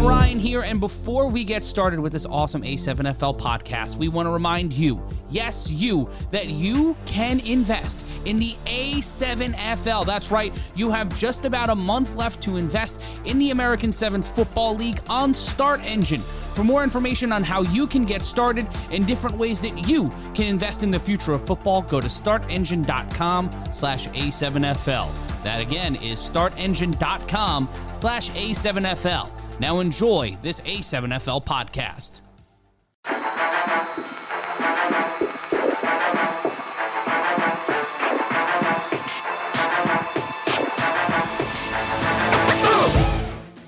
Matt Ryan here, and before we get started with this awesome A7FL podcast, we want to remind you, yes, you, that you can invest in the A7FL. That's right, you have just about a month left to invest in the American Sevens Football League on Start Engine. For more information on how you can get started and different ways that you can invest in the future of football, go to startengine.com/A7FL. That again is startengine.com/A7FL. Now enjoy this A7FL podcast.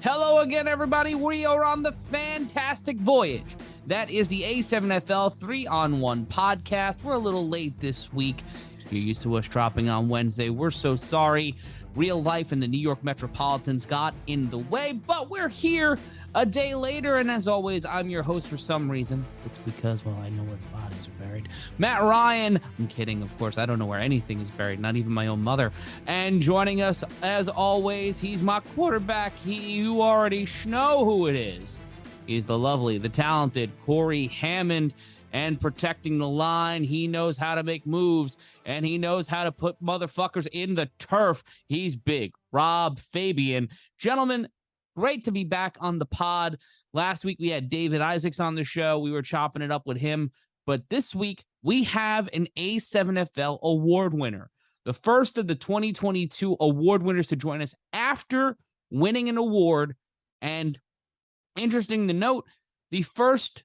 Hello again, everybody. We are on the fantastic voyage. That is the A7FL 3-on-1 podcast. We're a little late this week. You're used to us dropping on Wednesday. We're so sorry. Real life and the New York Metropolitans got in the way, but we're here a day later, and as always, I'm your host for some reason. It's because, well, I know where the bodies are buried. Matt Ryan. I'm kidding, of course. I don't know where anything is buried, not even my own mother. And joining us, as always, he's my quarterback. You already know who it is. He's the lovely, the talented Corey Hammond. And protecting the line, he knows how to make moves, and he knows how to put motherfuckers in the turf. He's big. Rob Fabian. Gentlemen, great to be back on the pod. Last week, we had David Isaacs on the show. We were chopping it up with him. But this week, we have an A7FL award winner. The first of the 2022 award winners to join us after winning an award. And interesting to note, the first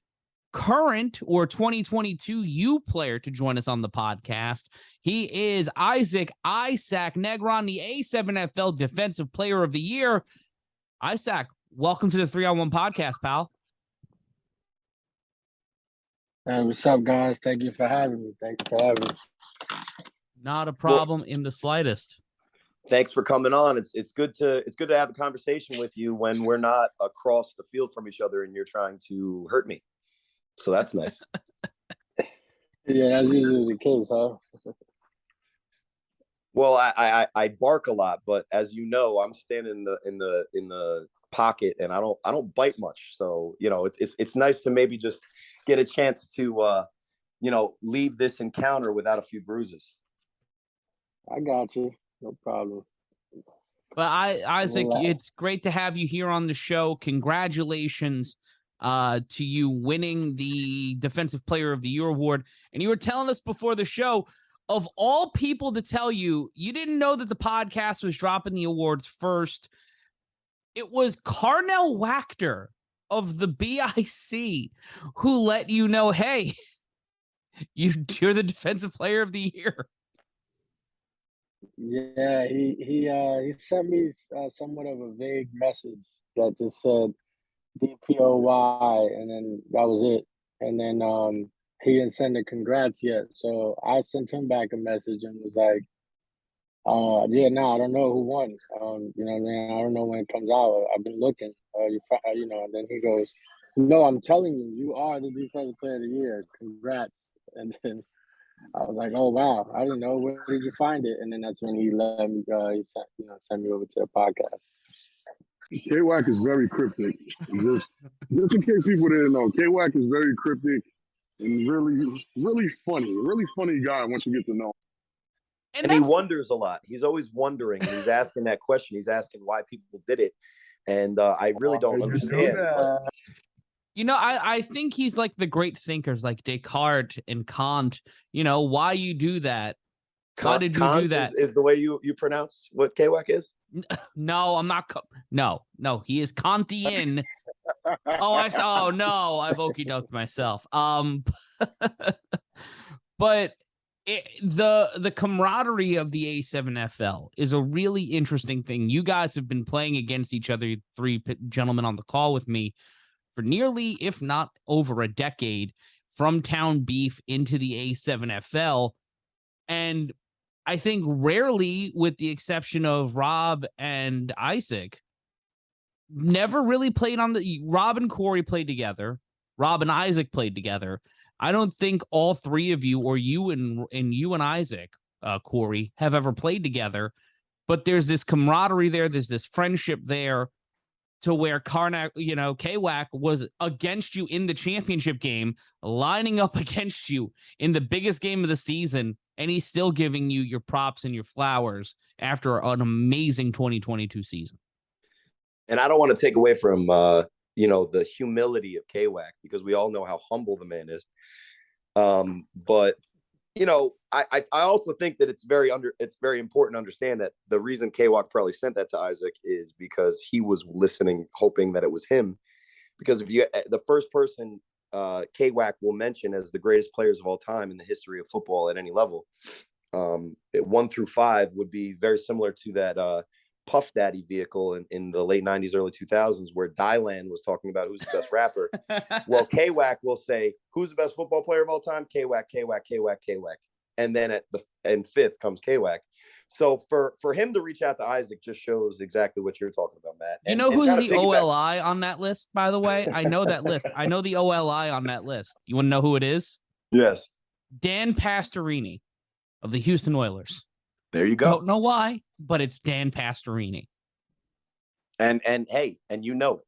current or 2022 U player to join us on the podcast. He is Issac Negron, the A7FL Defensive Player of the Year. Issac, welcome to the 3-on-1 podcast, pal. Hey, what's up, guys? Thank you for having me. Not a problem in the slightest. Thanks for coming on. It's good to have a conversation with you when we're not across the field from each other and you're trying to hurt me. So that's nice. Yeah, that's usually the case, huh? Well, I bark a lot, but as you know, I'm standing in the pocket and I don't bite much. So, you know, it's nice to maybe just get a chance to leave this encounter without a few bruises. I got you. No problem. But Isaac, it's great to have you here on the show. Congratulations to you winning the Defensive Player of the Year award. And you were telling us before the show, of all people to tell you, you didn't know that the podcast was dropping the awards first. It was Carnell Wachter of the BIC who let you know, hey, you're the Defensive Player of the Year. Yeah, he sent me somewhat of a vague message that just said DPOY, and then that was it. And then he didn't send a congrats yet, so I sent him back a message and was like, I don't know who won. You know what I mean? I don't know when it comes out. I've been looking. And then he goes, no, I'm telling you, you are the Defensive Player of the Year. Congrats. And then I was like, oh wow, I didn't know. Where did you find it? And then that's when he let me. He sent me over to the podcast. K-Wack is very cryptic. Just in case people didn't know, K-Wack is very cryptic and really, really funny. A really funny guy once you get to know him. And he wonders a lot. He's always wondering. And he's asking that question. He's asking why people did it. And I really don't understand. You know, I think he's like the great thinkers like Descartes and Kant. You know, why you do that? Why did you do that? Is the way you pronounce what K-Wack is? No, I'm not. No, he is Kantian. Oh, no, I've okey-doked myself. But the camaraderie of the A7FL is a really interesting thing. You guys have been playing against each other, three gentlemen on the call with me, for nearly, if not over a decade, from Town Beef into the A7FL. And I think rarely, with the exception of Rob and Isaac, never really played on the... Rob and Corey played together. Rob and Isaac played together. I don't think all three of you, or you and Isaac, Corey, have ever played together. But there's this camaraderie there. There's this friendship there. to where Karnak, K-Wack was against you in the championship game, lining up against you in the biggest game of the season, and he's still giving you your props and your flowers after an amazing 2022 season. And I don't want to take away from, the humility of K-Wack, because we all know how humble the man is. But I also think that it's very important to understand that the reason K-Wack probably sent that to Isaac is because he was listening, hoping that it was him. Because the first person K-Wack will mention as the greatest players of all time in the history of football at any level, 1 through 5 would be very similar to that Puff Daddy vehicle in the late 90s, early 2000s, where Dylan was talking about who's the best rapper. Well, K-Wack will say, who's the best football player of all time? K-Wack, K-Wack, K-Wack, K-Wack. And then in fifth comes K-Wack. So for him to reach out to Isaac just shows exactly what you're talking about, Matt. You know who's the OLI on that list, by the way? I know that list. I know the OLI on that list. You want to know who it is? Yes. Dan Pastorini of the Houston Oilers. There you go. Don't know why, but it's Dan Pastorini. And you know it.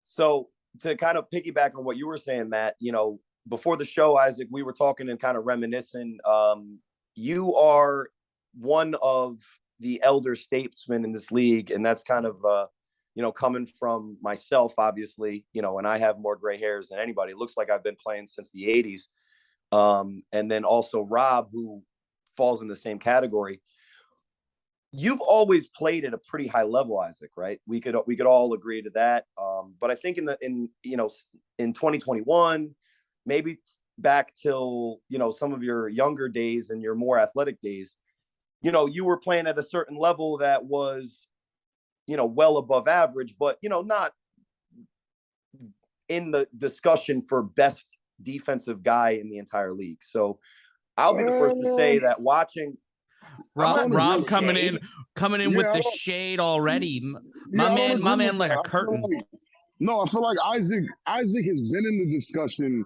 So to kind of piggyback on what you were saying, Matt, before the show, Isaac, we were talking and kind of reminiscing. You are one of the elder statesmen in this league, and that's kind of coming from myself, obviously, and I have more gray hairs than anybody. It looks like I've been playing since the 80s. And then also Rob, who falls in the same category. You've always played at a pretty high level, Isaac, right? We could all agree to that. But I think in 2021, maybe back till some of your younger days and your more athletic days, you were playing at a certain level that was well above average, but not in the discussion for best defensive guy in the entire league. So I'll be the first to say that watching Rob coming in with the shade already. My man like a curtain. I feel like Isaac has been in the discussion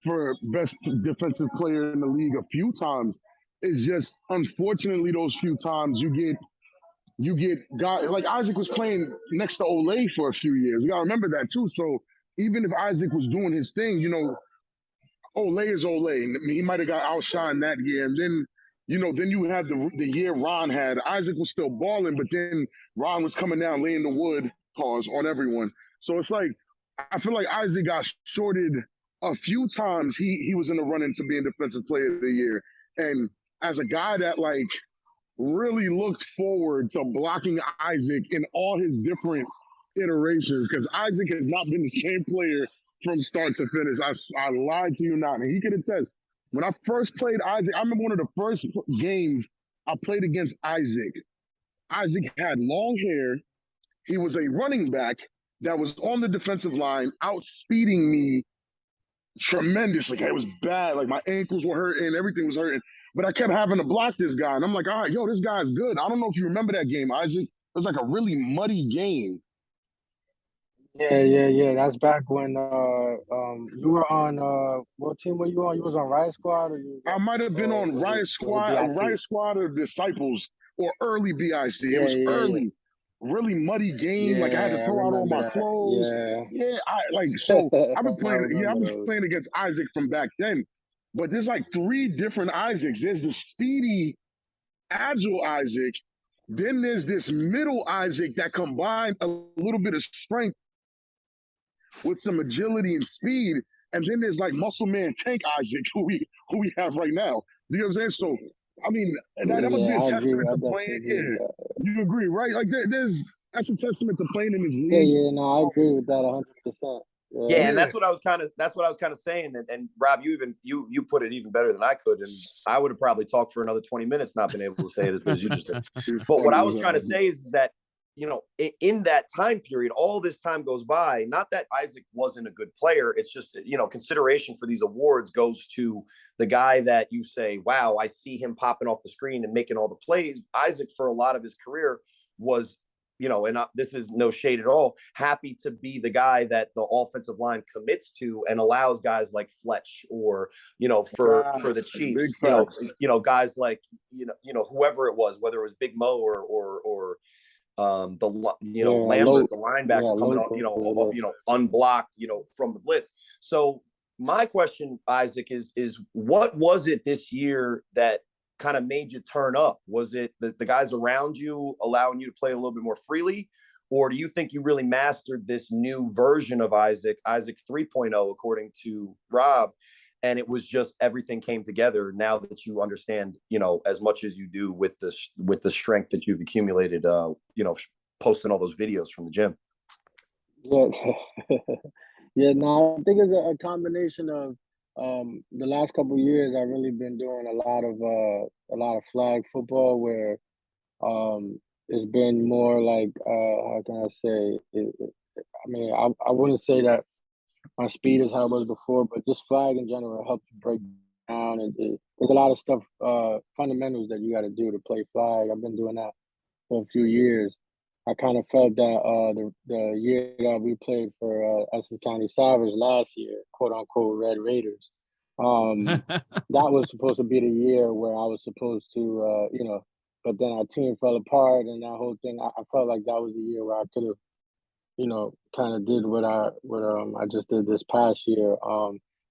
for best defensive player in the league a few times. It's just, unfortunately, those few times you get guys like Isaac was playing next to Olay for a few years. You gotta remember that too. So even if Isaac was doing his thing, Olay is Olay. He might have got outshined that year. And then, then you had the year Ron had. Isaac was still balling, but then Ron was coming down, laying the wood on everyone. So it's like, I feel like Isaac got shorted a few times. He was in the running to being defensive player of the year. And as a guy that really looked forward to blocking Isaac in all his different iterations, because Isaac has not been the same player from start to finish. I lied to you not, and he can attest. When I first played Isaac, I remember one of the first games I played against Isaac. Isaac had long hair. He was a running back that was on the defensive line, outspeeding me tremendously. It was bad. My ankles were hurting, everything was hurting. But I kept having to block this guy. And I'm like, all right, this guy's good. I don't know if you remember that game, Isaac. It was a really muddy game. Yeah. That's back when you were on what team were you on? You was on Riot Squad, or I might have been on Riot Squad or Disciples or early BIC. It was early. Really muddy game. I had to throw out all my clothes. So I've been playing against Isaac from back then. But there's 3 different Isaacs. There's the speedy, agile Isaac. Then there's this middle Isaac that combined a little bit of strength with some agility and speed. And then there's Muscle Man Tank Isaac, who we have right now. You know what I'm saying? So, I mean, that must be a testament to playing. Yeah, you agree, right? That's a testament to playing in this league. Yeah, no, I agree with that 100%. Yeah, and that's what I was kind of saying. And Rob, you put it even better than I could, and I would have probably talked for another 20 minutes, not been able to say it as good as you just did. But what I was trying to say is that in that time period, all this time goes by. Not that Isaac wasn't a good player. It's just consideration for these awards goes to the guy that you say, wow, I see him popping off the screen and making all the plays. Isaac, for a lot of his career, was this is no shade at all, happy to be the guy that the offensive line commits to and allows guys like Fletch or, for the Chiefs, guys like, whoever it was, whether it was Big Mo or Lambert, the linebacker coming up, unblocked, from the blitz. So my question, Isaac, is what was it this year that kind of made you turn up? Was it the guys around you allowing you to play a little bit more freely? Or do you think you really mastered this new version of Isaac 3.0, according to Rob, and it was just everything came together now that you understand, as much as you do with the strength that you've accumulated, posting all those videos from the gym? Yeah, yeah. No, I think it's a combination of the last couple of years. I've really been doing a lot of flag football where it's been more like how can I say? I wouldn't say that my speed is how it was before, but just flag in general helps you break down. There's a lot of stuff, fundamentals that you got to do to play flag. I've been doing that for a few years. I kind of felt that the year that we played for Essex County Savage last year, quote unquote Red Raiders, that was supposed to be the year where I was supposed to, but then our team fell apart and that whole thing. I felt like that was the year where I could have, kind of did what I just did this past year.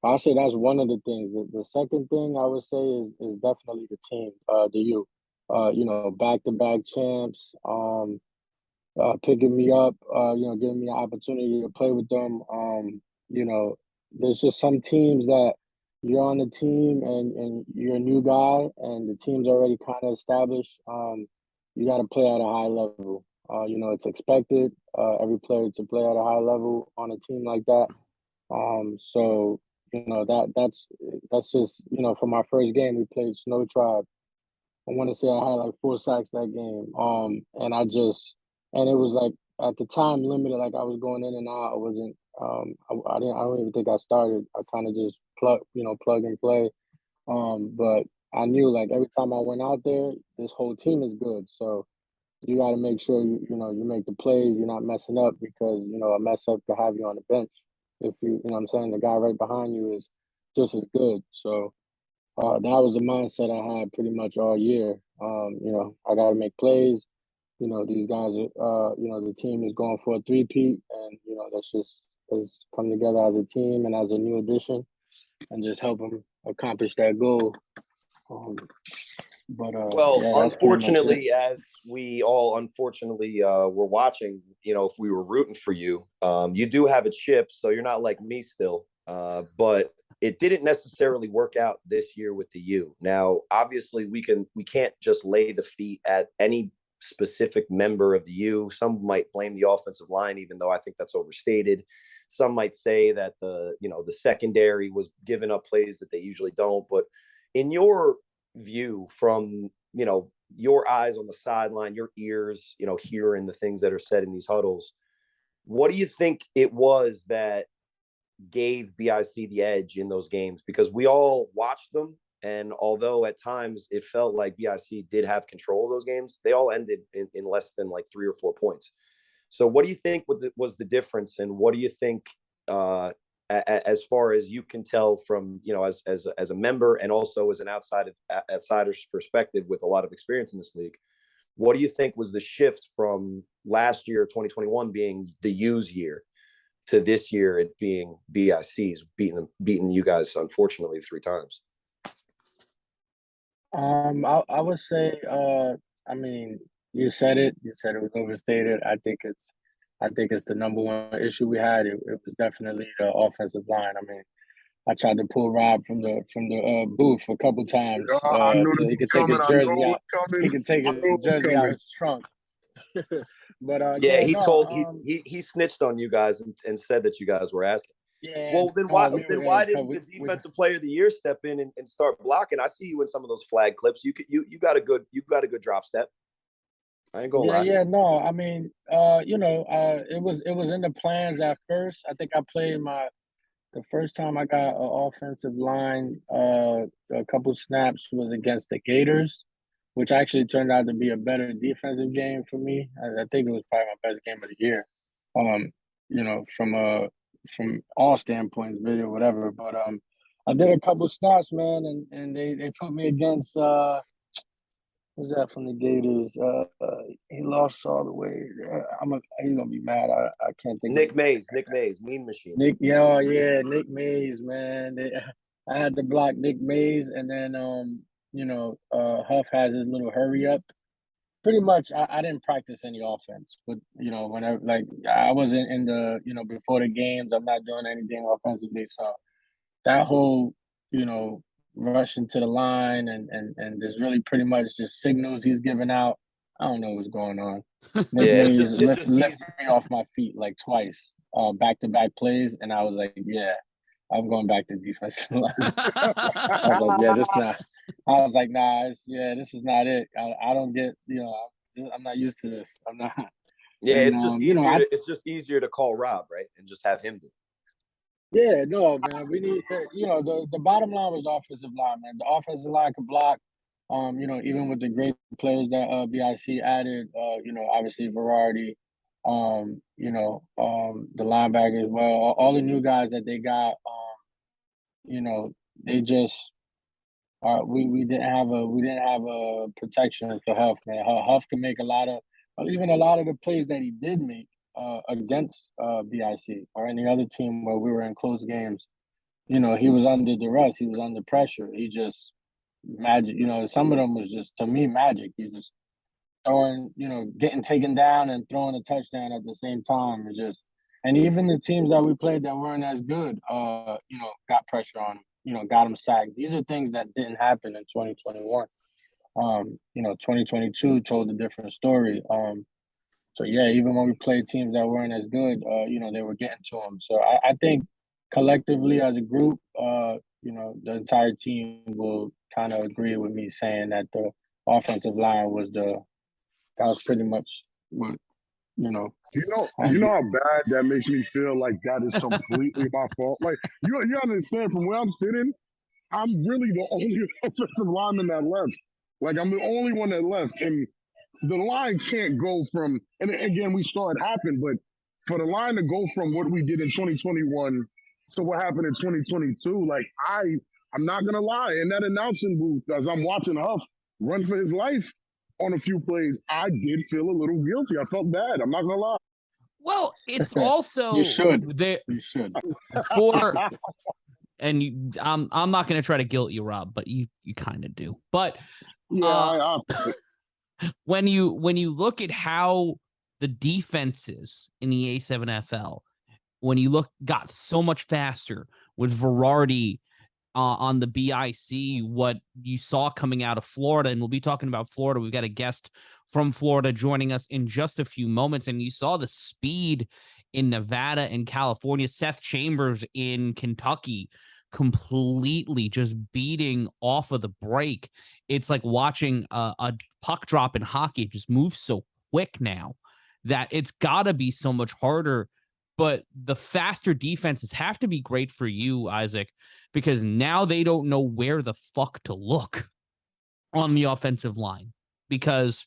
I say that's one of the things. The second thing I would say is definitely the team, the youth. Back-to-back champs, picking me up, giving me an opportunity to play with them. There's just some teams that you're on the team and you're a new guy and the team's already kind of established. You got to play at a high level. It's expected every player to play at a high level on a team like that. So that's just for my first game we played Snow Tribe. I want to say I had like 4 sacks that game. And it was like at the time limited. Like I was going in and out. I wasn't. I don't even think I started. I kind of just plug and play. But I knew like every time I went out there, this whole team is good. So you got to make sure you make the plays. You're not messing up because a mess up to have you on the bench. If what I'm saying, the guy right behind you is just as good. So that was the mindset I had pretty much all year. I got to make plays. These guys are, the team is going for a three-peat, and let's come together as a team and as a new addition, and just help them accomplish that goal. Unfortunately, as we all unfortunately were watching, if we were rooting for you, you do have a chip, so you're not like me still. But it didn't necessarily work out this year with the U. Now, obviously, we can't just lay the feet at any specific member of the U. Some might blame the offensive line, even though I think that's overstated. Some might say that the secondary was giving up plays that they usually don't. But in your view, from your eyes on the sideline, your ears, hearing the things that are said in these huddles, what do you think it was that gave BIC the edge in those games? Because we all watched them, and although at times it felt like BIC did have control of those games, they all ended in less than like 3 or 4 points. So what do you think was the difference, and what do you think as far as you can tell from as a member and also as an outsider's perspective with a lot of experience in this league, what do you think was the shift from last year 2021 being the U's year to this year it being BIC's beating you guys unfortunately 3 times? I would say, you said it. You said it was overstated. I think it's the number one issue we had. It was definitely the offensive line. I tried to pull Rob from the booth a couple times so he could take his jersey out. He could take his jersey out his trunk. But he snitched on you guys and said that you guys were asking. Yeah. Well, then why didn't the defensive player of the year step in and start blocking? I see you in some of those flag clips. You got a good drop step. I ain't gonna lie. Yeah, no. It was in the plans at first. I think I played the first time I got an offensive line, a couple snaps was against the Gators, which actually turned out to be a better defensive game for me. I think it was probably my best game of the year. From all standpoints, video, whatever. But I did a couple snaps, man, and they put me against Who's that from the Gators? He lost all the way. He's gonna be mad. I can't think of Nick it. Mays, Mean Machine. Nick, yeah, yeah, Nick Mays, man. I had to block Nick Mays, and then Huff has his little hurry up. Pretty much, I didn't practice any offense, but whenever like I wasn't in the before the games, I'm not doing anything offensively. So that whole rush into the line and just really pretty much just signals he's giving out. I don't know what's going on. Nick Yeah, Mays it's just lifted me off my feet like twice, back to back plays, and I was like, yeah, I'm going back to defensive line. I was like, yeah, this not. I was like, nah, this is not it. I don't get, I'm not used to this. I'm not. yeah, And it's just easier. It's just easier to call Rob, right, and just have him do. Yeah, no, man. We need, the bottom line was offensive line, man. The offensive line could block. Even with the great players that BIC added, obviously variety, the linebacker as well. All the new guys that they got, they just we didn't have a protection for Huff, man. Huff can make a lot of the plays that he did make against BIC or any other team where we were in close games. He was under duress. He was under pressure. He just magic. Some of them was just to me magic. He's just throwing, getting taken down and throwing a touchdown at the same time. It's just, and even the teams that we played that weren't as good, got pressure on him. Got him sacked. These are things that didn't happen in 2021. 2022 told a different story. So yeah, even when we played teams that weren't as good, they were getting to him. So I think collectively as a group, the entire team will kind of agree with me saying that the offensive line was pretty much what, You know how bad that makes me feel. Like that is completely my fault. Like you understand from where I'm sitting, I'm really the only offensive lineman that left. Like I'm the only one that left, and the line can't go from. And again, we saw it happen, but for the line to go from what we did in 2021 to what happened in 2022, like I'm not gonna lie, in that announcing booth as I'm watching Huff run for his life on a few plays, I did feel a little guilty. I felt bad. I'm not gonna lie. Well, it's also you should. And I'm not going to try to guilt you, Rob, but you kind of do. But yeah, when you look at how the defenses in the A7FL, when you got so much faster with variety on the BIC, what you saw coming out of Florida, and we'll be talking about Florida. We've got a guest from Florida joining us in just a few moments, and you saw the speed in Nevada and California. Seth Chambers in Kentucky completely just beating off of the break. It's like watching a puck drop in hockey. It just moves so quick now that it's got to be so much harder. But the faster defenses have to be great for you, Isaac, because now they don't know where the fuck to look on the offensive line, because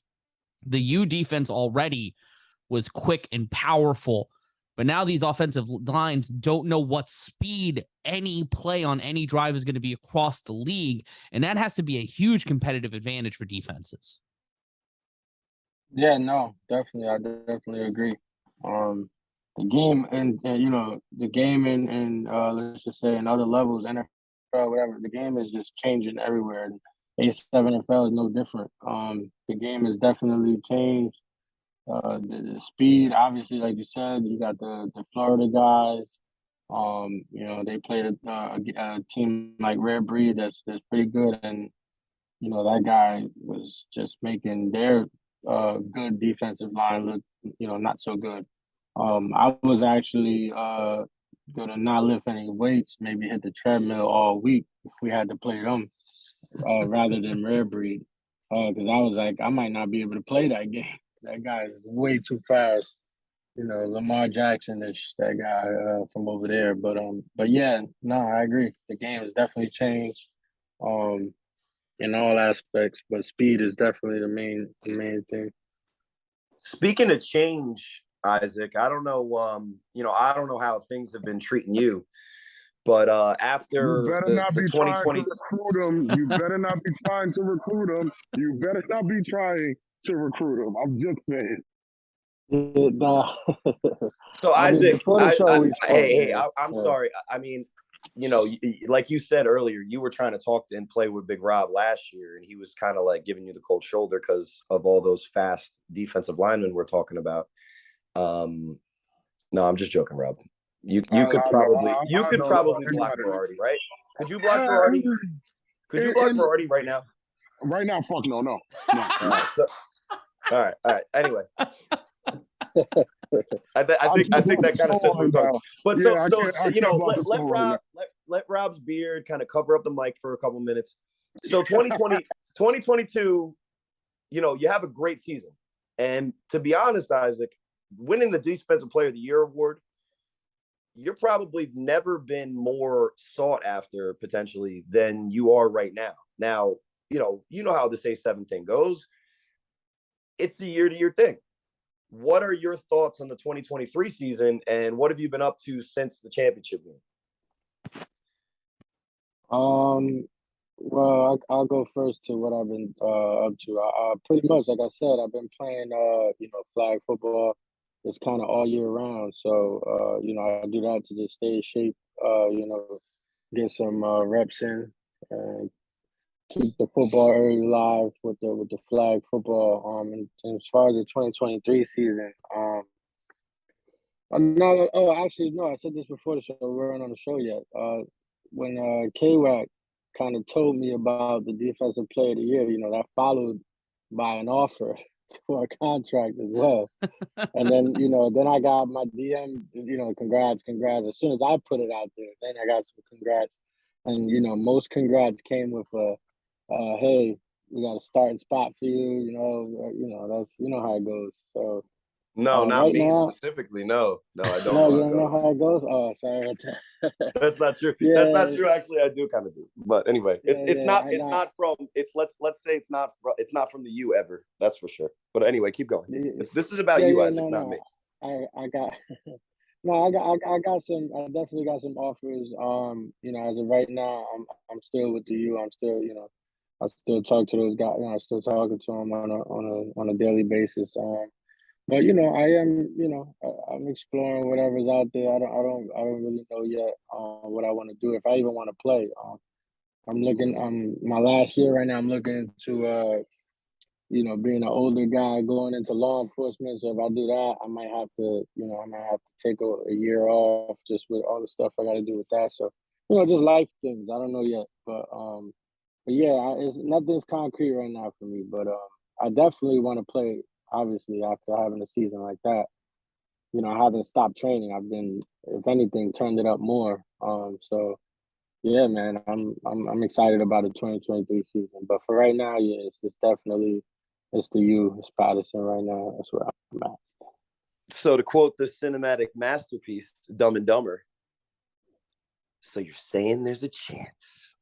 the U defense already was quick and powerful. But now these offensive lines don't know what speed any play on any drive is going to be across the league. And that has to be a huge competitive advantage for defenses. Yeah, no, definitely. I definitely agree. The game and the game and let's just say in other levels, NFL, whatever, the game is just changing everywhere. And A7FL is no different. The game has definitely changed. The speed, obviously, like you said, you got the Florida guys. They played a team like Rare Breed that's pretty good, and that guy was just making their good defensive line look not so good. I was actually gonna not lift any weights, maybe hit the treadmill all week if we had to play them rather than Rare Breed, because I was like, I might not be able to play that game. That guy is way too fast. Lamar Jackson-ish, that guy from over there. But yeah, no, I agree. The game has definitely changed in all aspects, but speed is definitely the main thing. Speaking of change, Isaac, I don't know, I don't know how things have been treating you, But You after better not the be trying to 2020, recruit them. You better not be trying to recruit them. You better not be trying to recruit them. I'm just saying. so I mean, Isaac, before the show, we spoke. hey, man. I'm Yeah. sorry. I mean, like you said earlier, you were trying to talk to and play with Big Rob last year, and he was kind of like giving you the cold shoulder because of all those fast defensive linemen we're talking about. No, I'm just joking, Rob. You could probably block Berardi, right? Could you block Berardi? Could you block Berardi right now? Right now, fuck no. All right. Anyway, I think that kind of says what we're talking. But let Rob's beard kind of cover up the mic for a couple minutes. So 2022, you have a great season, and to be honest, Isaac, winning the Defensive Player of the Year award, you're probably never been more sought after potentially than you are right now. Now, you know how this A7 thing goes. It's a year-to-year thing. What are your thoughts on the 2023 season, and what have you been up to since the championship game? Well, I'll go first to what I've been up to. Pretty much, like I said, I've been playing flag football. It's kind of all year round, so I do that to just stay in shape. Get some reps in, and keep the football area alive with the flag football. And as far as the 2023 season, actually, no, I said this before the show. We weren't on the show yet. When K-Wack kind of told me about the Defensive Player of the Year, that followed by an offer to a contract as well. And then, then I got my DM, congrats. As soon as I put it out there, then I got some congrats. And, most congrats came with hey, we got a starting spot for you, that's, how it goes. So no, not right me now, specifically. No, I don't. No, you don't know how it goes. Oh, sorry. That's not true. Yeah. That's not true. Actually, I do kind of do. But anyway, let's say it's not from the U ever. That's for sure. But anyway, keep going. This is about you, Isaac, not me. I got I got some. I definitely got some offers. As of right now, I'm still with the U. I'm still, I still talk to those guys. I'm still talking to them on a daily basis. But I am, I'm exploring whatever's out there. I don't really know yet what I want to do, if I even want to play. I'm looking. My last year right now. I'm looking into being an older guy going into law enforcement. So if I do that, I might have to take a year off just with all the stuff I got to do with that. So just life things. I don't know yet, but yeah, nothing's concrete right now for me. But I definitely want to play. Obviously, after having a season like that, I haven't stopped training. I've been, if anything, turned it up more. So yeah, man, I'm excited about the 2023 season. But for right now, yeah, it's definitely the U. It's Patterson right now. That's where I'm at. So to quote the cinematic masterpiece, Dumb and Dumber. So you're saying there's a chance?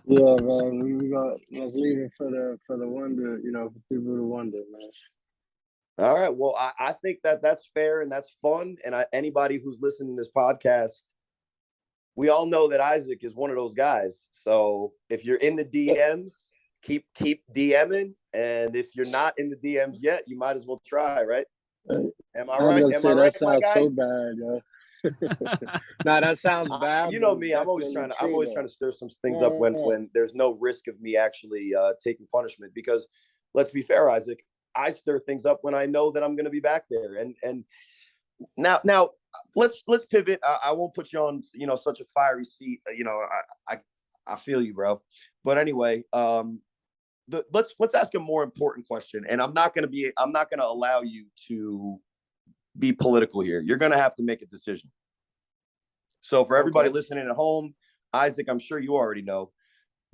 Yeah, man. Let's leave it for the wonder, for people to wonder, man. All right. Well, I think that's fair and that's fun. And anybody who's listening to this podcast, we all know that Isaac is one of those guys. So if you're in the DMs, keep DMing. And if you're not in the DMs yet, you might as well try, right? Am I right? That sounds so bad, yo. Nah, that sounds bad. You know me. I'm always trying to stir some things up when there's no risk of me actually taking punishment. Because let's be fair, Isaac, I stir things up when I know that I'm going to be back there. And now let's pivot. I won't put you on such a fiery seat. I feel you, bro. But anyway, let's ask a more important question. And I'm not going to allow you to be political here. You're going to have to make a decision. So for everybody listening at home, Isaac, I'm sure you already know,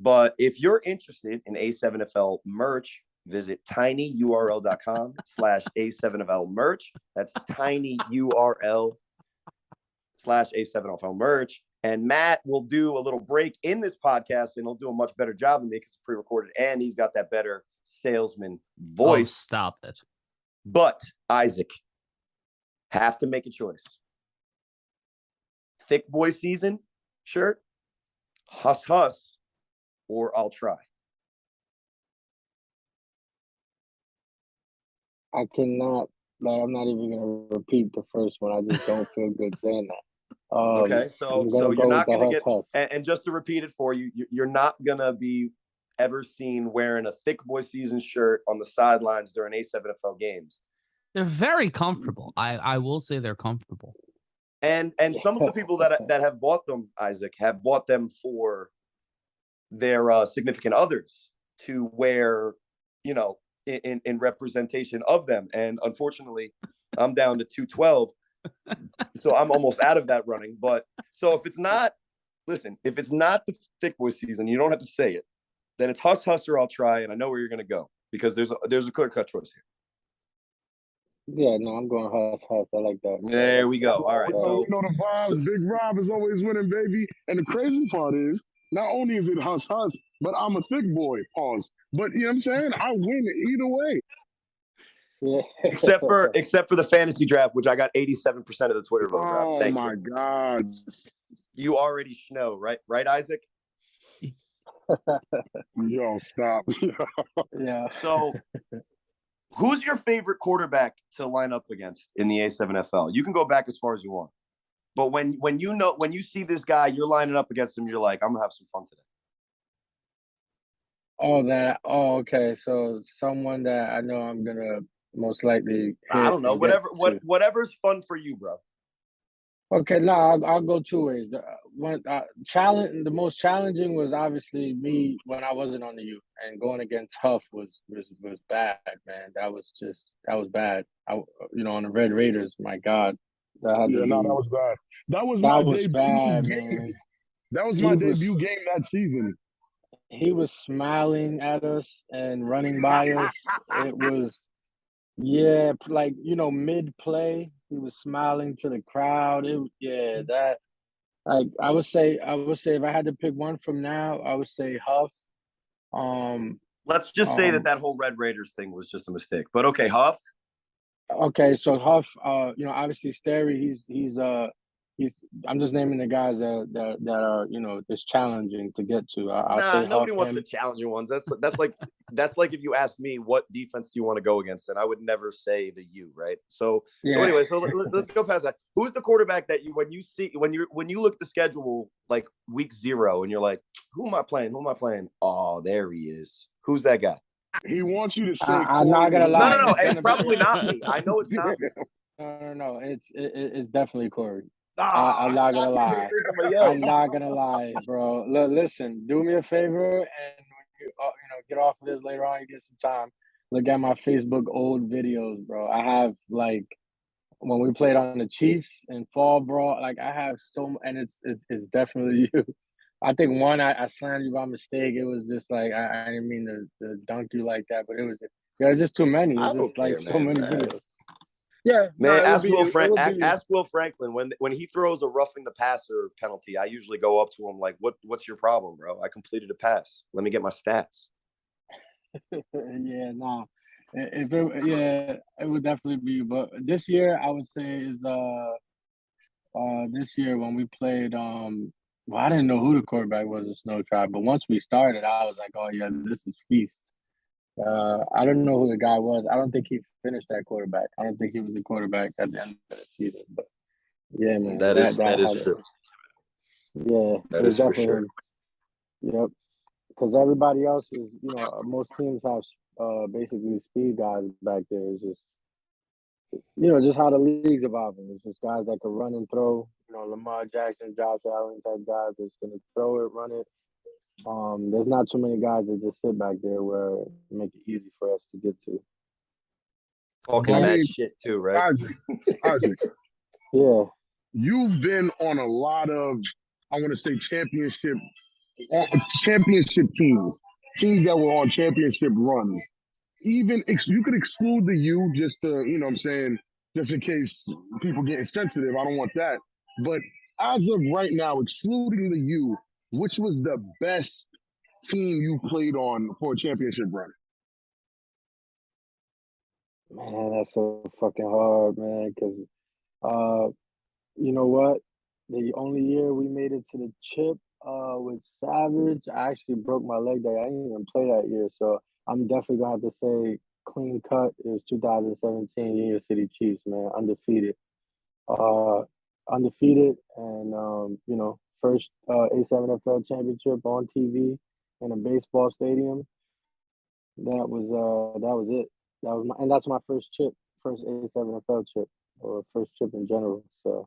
but if you're interested in A7FL merch, visit tinyurl.com/A7FL merch. That's tinyurl/A7FL merch. And Matt will do a little break in this podcast, and he'll do a much better job than me because it's pre-recorded, and he's got that better salesman voice. Oh, stop it. But Isaac, have to make a choice. thick boy season shirt, Huss Huss, or I'll try? I cannot. Like, I'm not even gonna repeat the first one. I just don't feel good saying that. Okay, so I'm gonna you're go with not the going to Huss get, Huss. and just to repeat it for you, you're not going to be ever seen wearing a thick boy season shirt on the sidelines during A7FL games. They're very comfortable. I will say they're comfortable. And some of the people that have bought them, Isaac, have bought them for their significant others to wear, you know, in representation of them. And unfortunately, I'm down to 212. So I'm almost out of that running. But so if it's not the thick boy season, you don't have to say it. Then it's Huss Huss or I'll try. And I know where you're going to go because there's a clear cut choice here. Yeah, no, I'm going Huss Huss. I like that. There we go. All right. So, So you know the vibes. Big Rob is always winning, baby. And the crazy part is, not only is it Huss Huss, but I'm a thick boy. Pause. But you know what I'm saying? I win either way. Yeah. except for the fantasy draft, which I got 87% of the Twitter vote. Rob. Oh Thank my you. God. You already know, right? Right, Isaac? Yo, stop. Yeah. So who's your favorite quarterback to line up against in the A7FL? You can go back as far as you want. But when you see this guy, you're lining up against him, you're like, I'm gonna have some fun today. Okay. So someone that I know I'm gonna most likely I don't know, whatever's fun for you, bro. Okay, no, I'll go two ways. The most challenging was obviously me when I wasn't on the U, and going against Huff was bad, man. That was bad. On the Red Raiders, my God, that was bad. That was my debut bad, game. man. That was my debut game that season. He was smiling at us and running by us. It was, yeah, like, mid-play, he was smiling to the crowd. Like I would say if I had to pick one from now, I would say Huff. Let's just say that whole Red Raiders thing was just a mistake. But okay, Huff. Okay, so Huff, obviously Sterry, I'm just naming the guys that are, just challenging to get to. I'll say nobody Huff, wants the challenging ones. That's like if you asked me what defense do you want to go against, and I would never say the U, right? So anyway, let's go past that. Who's the quarterback that when you look at the schedule like week 0 and you're like, who am I playing? Oh, there he is. Who's that guy? He wants you to say. I'm not gonna lie. No. It's probably not me. I know it's not me. No. It's definitely Corey. Ah, I'm not gonna lie. I'm not gonna lie, bro. Listen, do me a favor, and when you get off of this later on, you get some time. Look at my Facebook old videos, bro. I have like when we played on the Chiefs and fall brawl. Like I have and it's definitely you. I think one I slammed you by mistake. It was just like I didn't mean to dunk you like that, but it was just too many. It was just like so many videos. Yeah, man. Ask Will Franklin when he throws a roughing the passer penalty. I usually go up to him like, "What's your problem, bro? I completed a pass. Let me get my stats." Yeah, nah. It would definitely be. But this year, I would say is this year when we played. Well, I didn't know who the quarterback was in Snow Tribe, but once we started, I was like, oh yeah, this is feast. I don't know who the guy was. I don't think he finished that quarterback. I don't think he was the quarterback at the end of the season. But yeah, man, that is true. Yeah, that is for sure. Him. Yep, because everybody else is, most teams have basically speed guys back there. It's just, just how the league's evolving. It's just guys that can run and throw. Lamar Jackson, Josh Allen type guys that's gonna throw it, run it. There's not too many guys that just sit back there where it make it easy for us to get to. Talking that shit too, right? Isaac. Yeah. You've been on a lot of, I want to say, championship teams that were on championship runs. Even you could exclude the U just to, just in case people getting sensitive. I don't want that. But as of right now, excluding the U, which was the best team you played on for a championship run? Man, that's so fucking hard, man. Because, you know what? the only year we made it to the chip with Savage, I actually broke my leg there. I didn't even play that year, so I'm definitely gonna have to say clean cut. It was 2017 Union City Chiefs, man, undefeated, uh, undefeated, and first A7FL championship on TV in a baseball stadium. That was it. And that's my first chip, first A7FL chip, or first chip in general. So.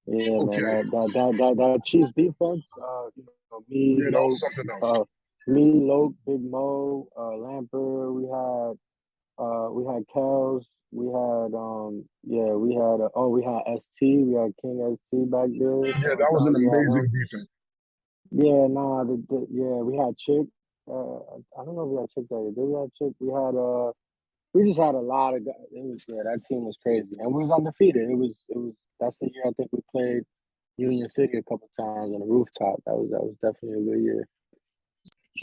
Yeah, man, Okay. that Chiefs defense, me, Yeah, that was Loke, something else. Big Mo, Lamper, we had Kels, we had ST, we had King ST back there. Yeah, Sean that was an Connery had him. amazing defense. Yeah, nah, we had Chick. I don't know if we had Chick that year. Did we have Chick? We just had a lot of guys. That team was crazy, and we was undefeated. It was. That's the year I think we played Union City a couple times on the rooftop. That was definitely a good year.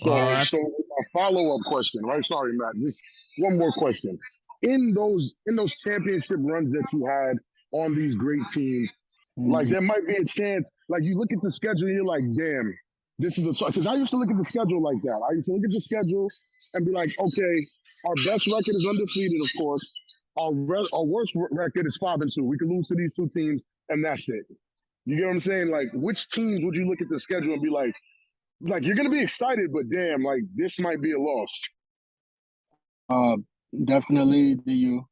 Well, So that's a follow-up question, right? Sorry, Matt. Just one more question. In those championship runs that you had on these great teams, like Mhm. there might be a chance, like you look at the schedule and you're like, damn, this is a because I used to look at the schedule like that. I used to look at the schedule and be like, okay, our best record is undefeated, of course. Our worst record is 5-2. We could lose to these two teams, and that's it. You get what I'm saying? Like, which teams would you look at the schedule and be like you're gonna be excited, but damn, like this might be a loss. Uh, Definitely the U,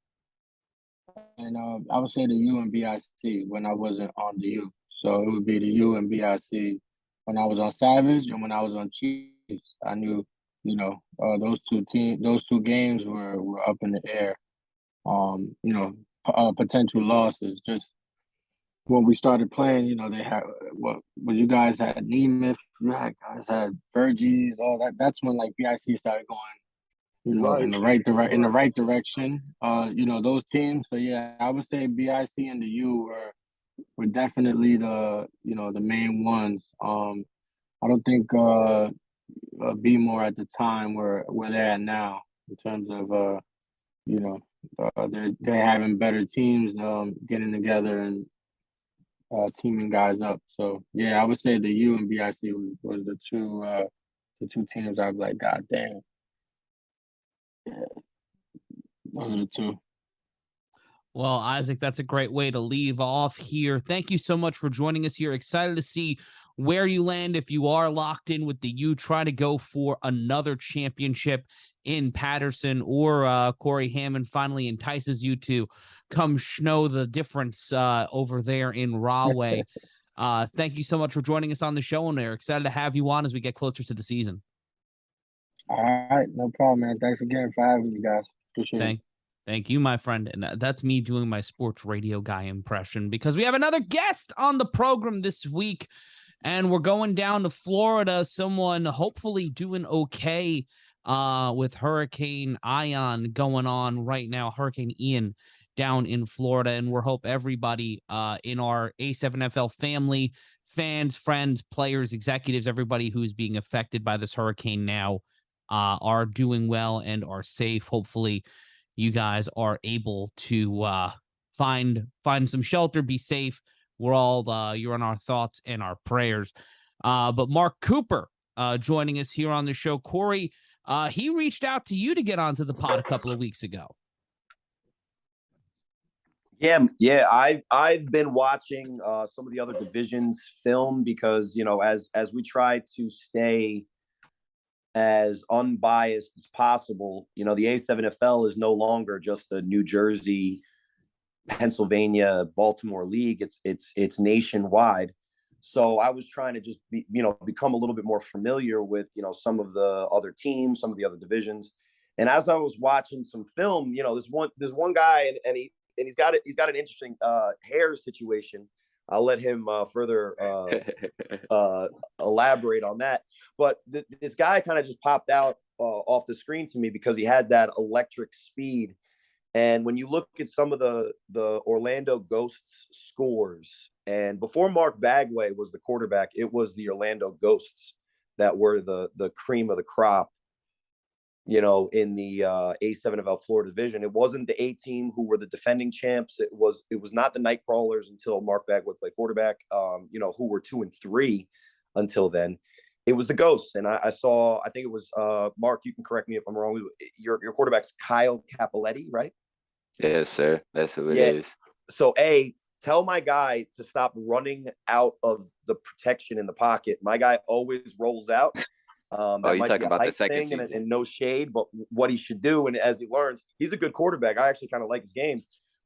and I would say the U and BIC when I wasn't on the U. So it would be the U and BIC when I was on Savage and when I was on Chiefs. I knew, those two games were up in the air. Potential losses. Just when we started playing, they had what you guys had Nemeth, guys had Verges, all that. That's when like BIC started going, Right. in the right direction. Those teams. So yeah, I would say BIC and the U were definitely the main ones. I don't think B more at the time where they're at now in terms of they're having better teams, getting together and teaming guys up. So yeah, I would say the U and BIC was the two teams I'd be like, God damn, yeah, those are the two. Well, Isaac, that's a great way to leave off here. Thank you so much for joining us here. Excited to see where you land if you are locked in with the U. Try to go for another championship in Patterson, or Corey Hammond finally entices you to come know the difference over there in Rahway. Thank you so much for joining us on the show, and we're excited to have you on as we get closer to the season. All right, no problem, man. Thanks again for having me, guys. Appreciate it. Thank you, my friend. And that's me doing my sports radio guy impression, because we have another guest on the program this week, and we're going down to Florida. Someone hopefully doing okay with Hurricane Ian going on right now, Hurricane Ian down in Florida. And we're hope everybody in our A7FL family, fans, friends, players, executives, everybody who's being affected by this hurricane now are doing well and are safe. Hopefully you guys are able to find some shelter, be safe. We're all you're on our thoughts and our prayers. But Mark Cooper joining us here on the show. Corey, he reached out to you to get onto the pod a couple of weeks ago. Yeah. I've been watching some of the other divisions film, because as we try to stay as unbiased as possible. The A7FL is no longer just a New Jersey, Pennsylvania, Baltimore league. It's nationwide. So I was trying to just become a little bit more familiar with some of the other teams, some of the other divisions. And as I was watching some film, there's one guy, and he's got an interesting hair situation. I'll let him further elaborate on that. But this guy kind of just popped out off the screen to me because he had that electric speed. And when you look at some of the Orlando Ghosts scores, and before Mark Bagway was the quarterback, it was the Orlando Ghosts that were the cream of the crop in the A7FL Florida division. It wasn't the A team who were the defending champs. It was not the Nightcrawlers until Mark Bagwood played quarterback, who were 2-3 until then. It was the Ghosts. And I think it was Mark, you can correct me if I'm wrong. Your quarterback's Kyle Capoletti, right? Yes, sir. That's who it is. So tell my guy to stop running out of the protection in the pocket. My guy always rolls out. You're talking about the second thing and no shade, but what he should do, and as he learns, he's a good quarterback. I actually kind of like his game,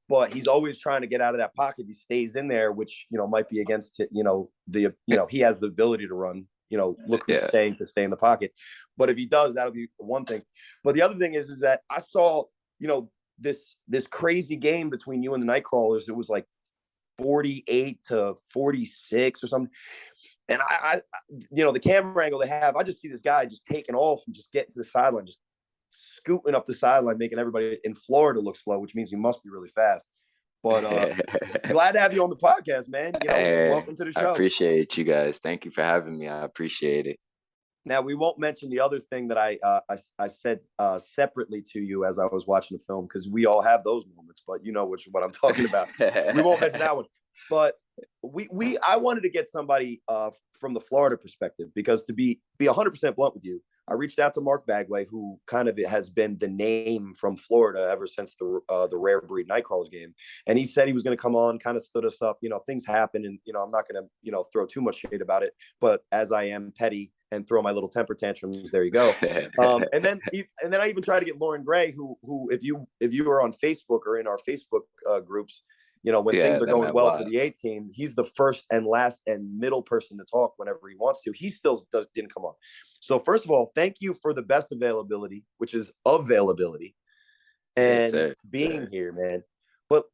but he's always trying to get out of that pocket. He stays in there, which might be against it. He has the ability to run. Look who's saying to stay in the pocket. But if he does, that'll be one thing. But the other thing is that I saw this crazy game between you and the Nightcrawlers. It was like 48-46 or something. And I the camera angle they have, I just see this guy just taking off and just getting to the sideline, just scooting up the sideline, making everybody in Florida look slow, which means he must be really fast. But glad to have you on the podcast, man. Welcome to the show. I appreciate you guys. Thank you for having me. I appreciate it. Now, we won't mention the other thing that I said separately to you as I was watching the film, because we all have those moments, but you know what I'm talking about. We won't mention that one. But I wanted to get somebody from the Florida perspective, because to be 100% blunt with you, I reached out to Mark Bagway, who kind of has been the name from Florida ever since the Rare Breed Nightcrawlers game. And he said he was going to come on, kind of stood us up. Things happen, and, I'm not going to, throw too much shade about it. But as I am petty and throw my little temper tantrums, there you go. And then I even tried to get Lauren Gray, who if you are on Facebook or in our Facebook groups, when things are going well for the A team, he's the first and last and middle person to talk whenever he wants to. He still didn't come on. So first of all, thank you for the best availability, which is availability, and being here, man. But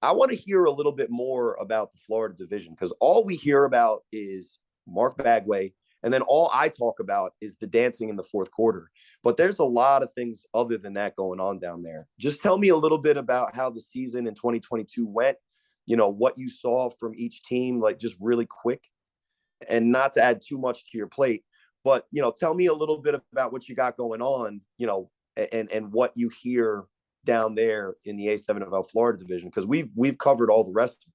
I want to hear a little bit more about the Florida division, because all we hear about is Mark Bagway, and then all I talk about is the dancing in the fourth quarter. But there's a lot of things other than that going on down there. Just tell me a little bit about how the season in 2022 went, what you saw from each team, like just really quick, and not to add too much to your plate, but, tell me a little bit about what you got going on, and what you hear down there in the A7FL Florida division, because we've covered all the rest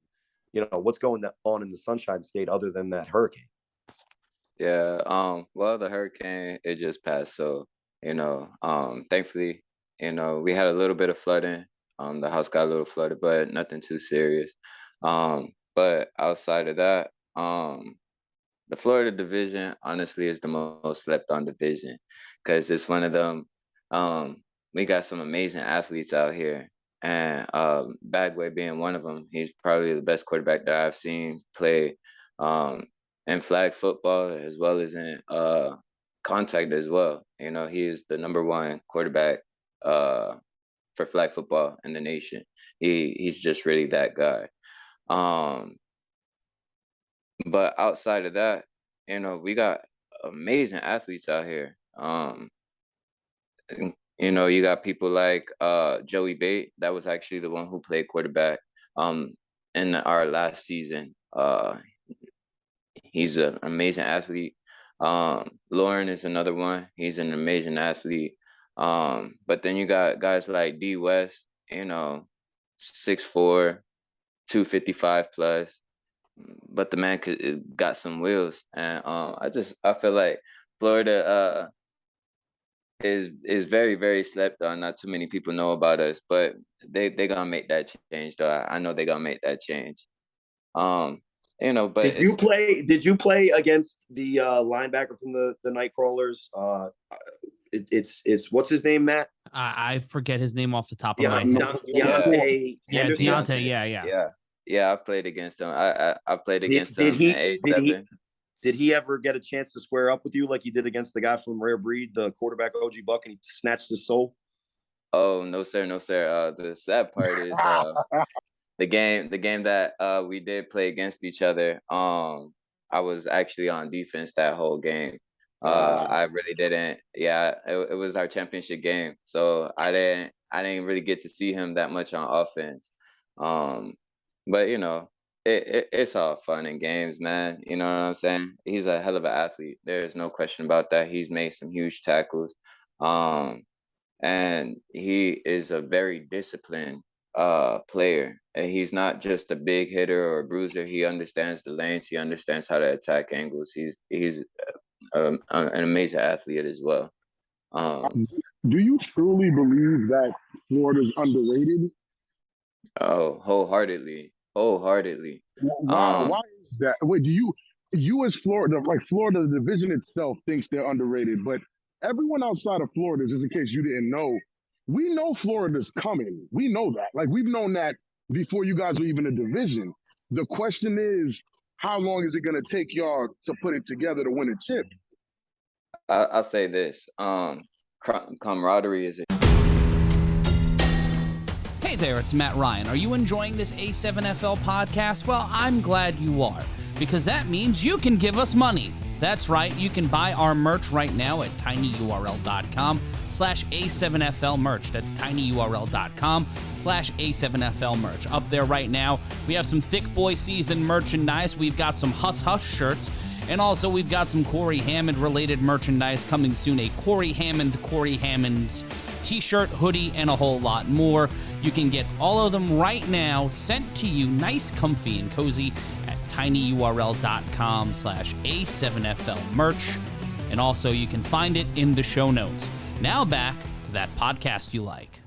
of, what's going on in the Sunshine State other than that hurricane. Yeah. Well, the hurricane, it just passed. So, thankfully, we had a little bit of flooding. The house got a little flooded, but nothing too serious. But outside of that, the Florida division, honestly, is the most slept on division, because it's one of them. We got some amazing athletes out here, and Bagway being one of them. He's probably the best quarterback that I've seen play in flag football, as well as in contact as well. He is the number one quarterback for flag football in the nation. He's just really that guy. But outside of that, we got amazing athletes out here. You got people like Joey Bate. That was actually the one who played quarterback in our last season. He's an amazing athlete. Lauren is another one. He's an amazing athlete. But then you got guys like D West, 6'4", 255 plus. But the man got some wheels. And I feel like Florida is very, very slept on. Not too many people know about us, but they gonna make that change though. I know they gonna make that change. But did you play against the linebacker from the Nightcrawlers? It's what's his name, Matt? I forget his name off the top of my head. Deontay. Yeah, Deontay. Yeah, I played against him. I played against him in A7. Did he ever get a chance to square up with you like he did against the guy from Rare Breed, the quarterback OG Buck, and he snatched his soul? Oh, no, sir. The sad part is the game that we did play against each other. I was actually on defense that whole game. I really didn't. Yeah, it was our championship game, so I didn't really get to see him that much on offense. But it's all fun and games, man. You know what I'm saying? He's a hell of an athlete. There's no question about that. He's made some huge tackles. And he is a very disciplined player. And he's not just a big hitter or a bruiser. He understands the lanes. He understands how to attack angles. He's an amazing athlete as well. Do you truly believe that Florida's underrated? Oh, wholeheartedly. Why is that? Wait, you as Florida, like Florida, the division itself thinks they're underrated, but everyone outside of Florida, just in case you didn't know, we know Florida's coming. We know that. Like we've known that before you guys were even a division. The question is, how long is it going to take y'all to put it together to win a chip? I'll say this. Camaraderie is Hey there, it's Matt Ryan. Are you enjoying this A7FL podcast? Well, I'm glad you are, because that means you can give us money. That's right, you can buy our merch right now at tinyurl.com/A7FL merch. That's tinyurl.com/A7FL merch. Up there right now, we have some Thick Boy season merchandise. We've got some Huss Huss shirts. And also, we've got some Corey Hammond-related merchandise coming soon. A Corey Hammond's t-shirt, hoodie, and a whole lot more. You can get all of them right now sent to you nice, comfy, and cozy at tinyurl.com/A7FL merch. And also, you can find it in the show notes. Now back to that podcast you like.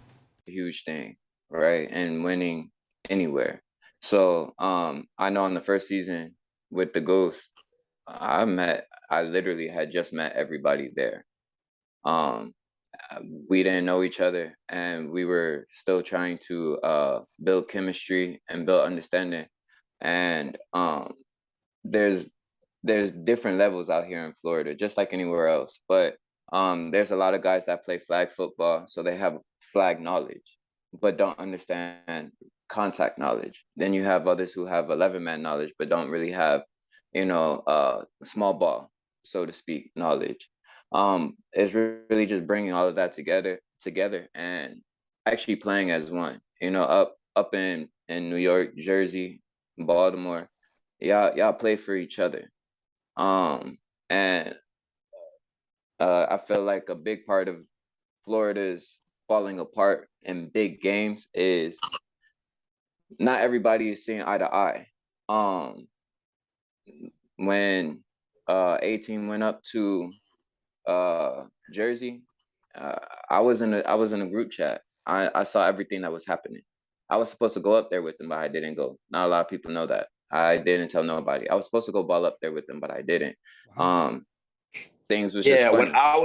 a huge thing, right? And winning anywhere. So I know in the first season with the Ghost, I literally had just met everybody there. We didn't know each other, and we were still trying to build chemistry and build understanding. And there's different levels out here in Florida, just like anywhere else. But there's a lot of guys that play flag football, so they have flag knowledge, but don't understand contact knowledge. Then you have others who have 11-man knowledge, but don't really have, small ball, so to speak, knowledge. It's really just bringing all of that together and actually playing as one. Up in New York, Jersey, Baltimore, y'all play for each other. And I feel like a big part of Florida's falling apart in big games is not everybody is seeing eye to eye. When A-Team went up to Jersey, I was in a group chat. I saw everything that was happening. I was supposed to go up there with them, but I didn't go. Not a lot of people know that. I didn't tell nobody. I was supposed to go ball up there with them, but I didn't. Things was just funny. When I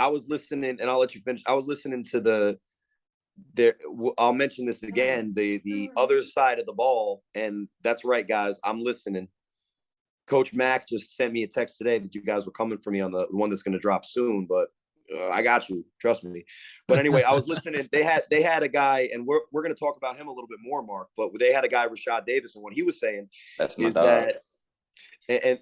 was listening, and I'll let you finish. I was listening to I'll mention this again, the other side of the ball, and that's right, guys. I'm listening. Coach Mack just sent me a text today that you guys were coming for me on the one that's going to drop soon, but I got you. Trust me. But anyway, I was listening. They had a guy, and we're going to talk about him a little bit more, Mark. But they had a guy, Rashad Davis, and what he was saying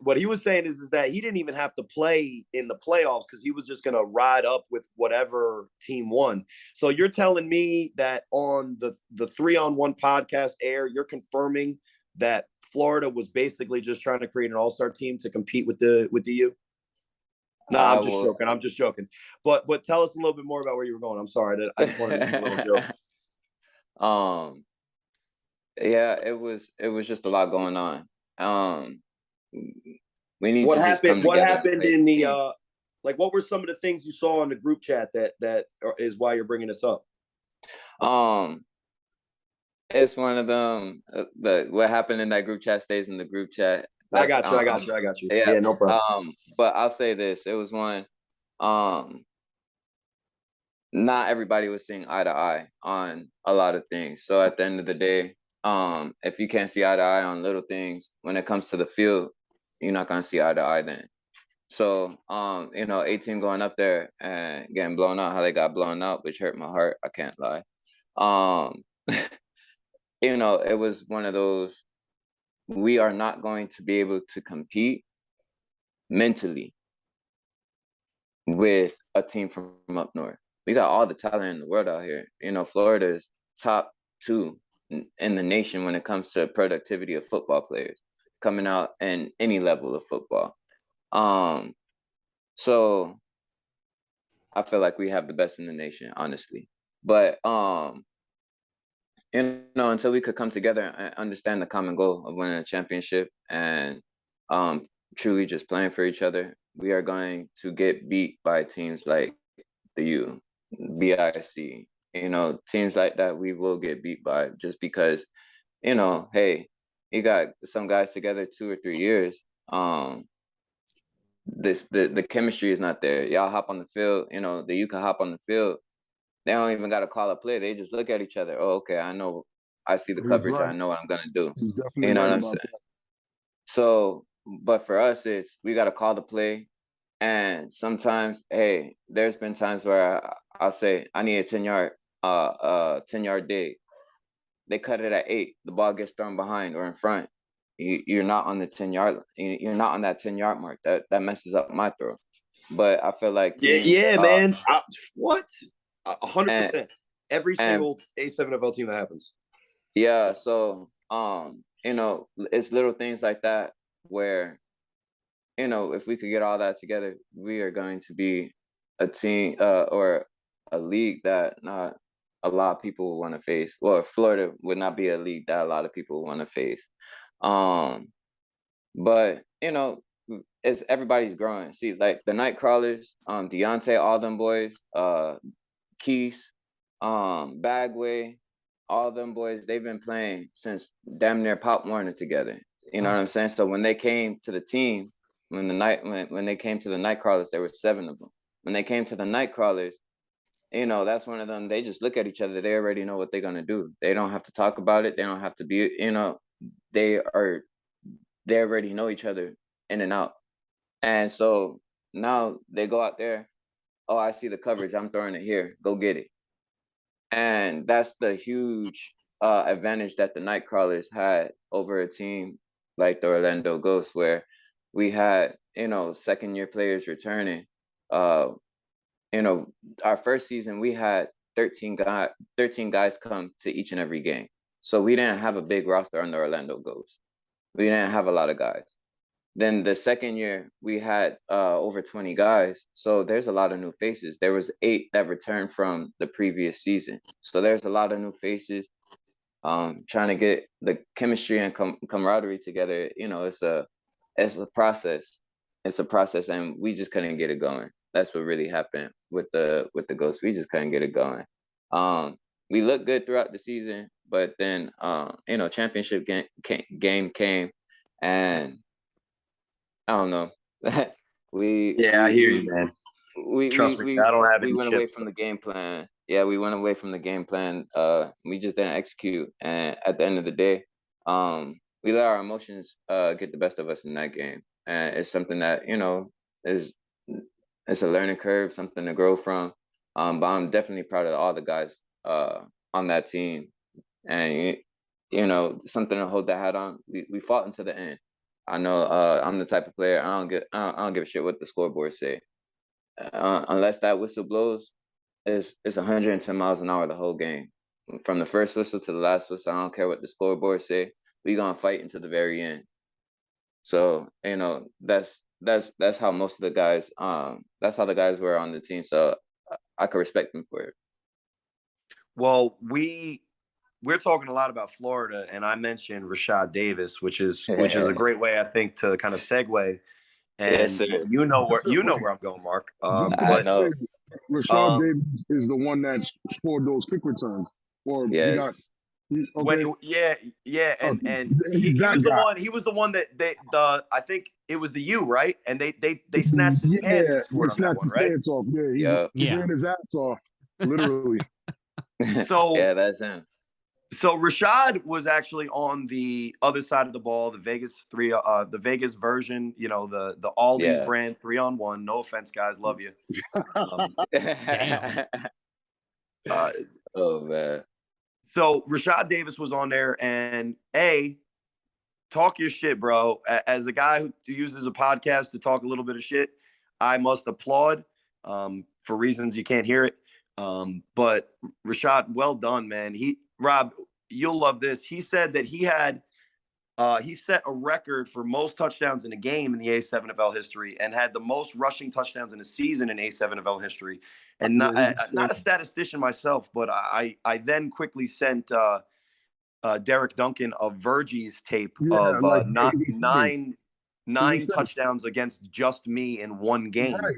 what he was saying is that he didn't even have to play in the playoffs because he was just going to ride up with whatever team won. So you're telling me that on the 3-on-1 podcast air, you're confirming that Florida was basically just trying to create an all-star team to compete with the U? No, I'm just joking. But tell us a little bit more about where you were going. I'm sorry. I just wanted to make a little joke. Yeah, it was just a lot going on. We need what to happened, just come what together happened in the what were some of the things you saw in the group chat that is why you're bringing this up? It's one of them. What happened in that group chat stays in the group chat. I got you. Yeah, no problem. But I'll say this: it was one. Not everybody was seeing eye to eye on a lot of things. So at the end of the day, if you can't see eye to eye on little things, when it comes to the field, you're not gonna see eye to eye then. So, A-Team going up there and getting blown out, how they got blown out, which hurt my heart. I can't lie. It was one of those, we are not going to be able to compete mentally with a team from up north. We got all the talent in the world out here. Florida is top 2 in the nation when it comes to productivity of football players coming out in any level of football. So I feel like we have the best in the nation, honestly. But until we could come together and understand the common goal of winning a championship and truly just playing for each other, we are going to get beat by teams like the U, BIC, teams like that. We will get beat by just because, hey, you got some guys together 2 or 3 years. The chemistry is not there. Y'all hop on the field, the U can hop on the field. They don't even got to call a play. They just look at each other. Oh, okay, I see the coverage. Right. I know what I'm gonna do. He's definitely You know right what I'm about saying? that. So, but for us, we got to call the play. And sometimes, hey, there's been times where I'll say I need a 10-yard dig. They cut it at 8. The ball gets thrown behind or in front. You're not on the 10-yard. You're not on that 10-yard mark. That messes up my throw. But I feel like teams, man. What? 100%. Every single A7FL team that happens. Yeah. So it's little things like that where, if we could get all that together, we are going to be a team or a league that not a lot of people want to face. Well, Florida would not be a league that a lot of people want to face. But it's everybody's growing. See, like the Night Crawlers, Deontay, all them boys, Keys, Bagway, all them boys, they've been playing since damn near Pop Warner together. You know what I'm saying? So when they came to the team, when they came to the Night Crawlers, there were 7 of them. When they came to the Night Crawlers, that's one of them. They just look at each other. They already know what they're gonna do. They don't have to talk about it. They don't have to be. They already know each other in and out. And so now they go out there. Oh, I see the coverage. I'm throwing it here. Go get it. And that's the huge advantage that the Night Crawlers had over a team like the Orlando Ghosts, where we had, second-year players returning. Our first season, we had 13 guys come to each and every game. So we didn't have a big roster on the Orlando Ghosts. We didn't have a lot of guys. Then the second year, we had over 20 guys. So there's a lot of new faces. There was 8 that returned from the previous season. So there's a lot of new faces. Trying to get the chemistry and camaraderie together, it's a process. It's a process, and we just couldn't get it going. That's what really happened with the Ghosts. We just couldn't get it going. We looked good throughout the season, but then championship game came, and I don't know. I hear you, man. Trust me, I don't have any we went chips. away from the game plan. Yeah, we went away from the game plan. We just didn't execute, and at the end of the day, we let our emotions get the best of us in that game, and it's something that it's a learning curve, something to grow from. But I'm definitely proud of all the guys on that team, and something to hold that hat on. We fought until the end. I know I'm the type of player I don't give a shit what the scoreboard say. Unless that whistle blows, it's 110 miles an hour the whole game. From the first whistle to the last whistle, I don't care what the scoreboard say. We gonna fight until the very end. So that's how most of the guys that's how the guys were on the team. So I could respect them for it. Well, we're talking a lot about Florida, and I mentioned Rashad Davis, which is a great way, I think, to kind of segue. And Yes, you know where I'm going, Mark. I know. Rashad Davis is the one that scored those kick returns. Or Yeah. he got and he was the one that I think it was the U, right? And they snatched his pants and scored on that one, right? Pants off. He ran his ass off, literally. So yeah, that's him. So Rashad was actually on the other side of the ball, the Vegas version, the Aldi's brand 3-on-1. No offense, guys, love you. Oh man. So Rashad Davis was on there, and talk your shit, bro. As a guy who uses a podcast to talk a little bit of shit, I must applaud for reasons you can't hear it. But Rashad, well done, man. Rob, you'll love this. He said that he had He set a record for most touchdowns in a game in the A7FL history and had the most rushing touchdowns in a season in A7FL history. And not a statistician myself, but I then quickly sent Derek Duncan of Virgie's tape of like nine touchdowns against just me in one game. Right.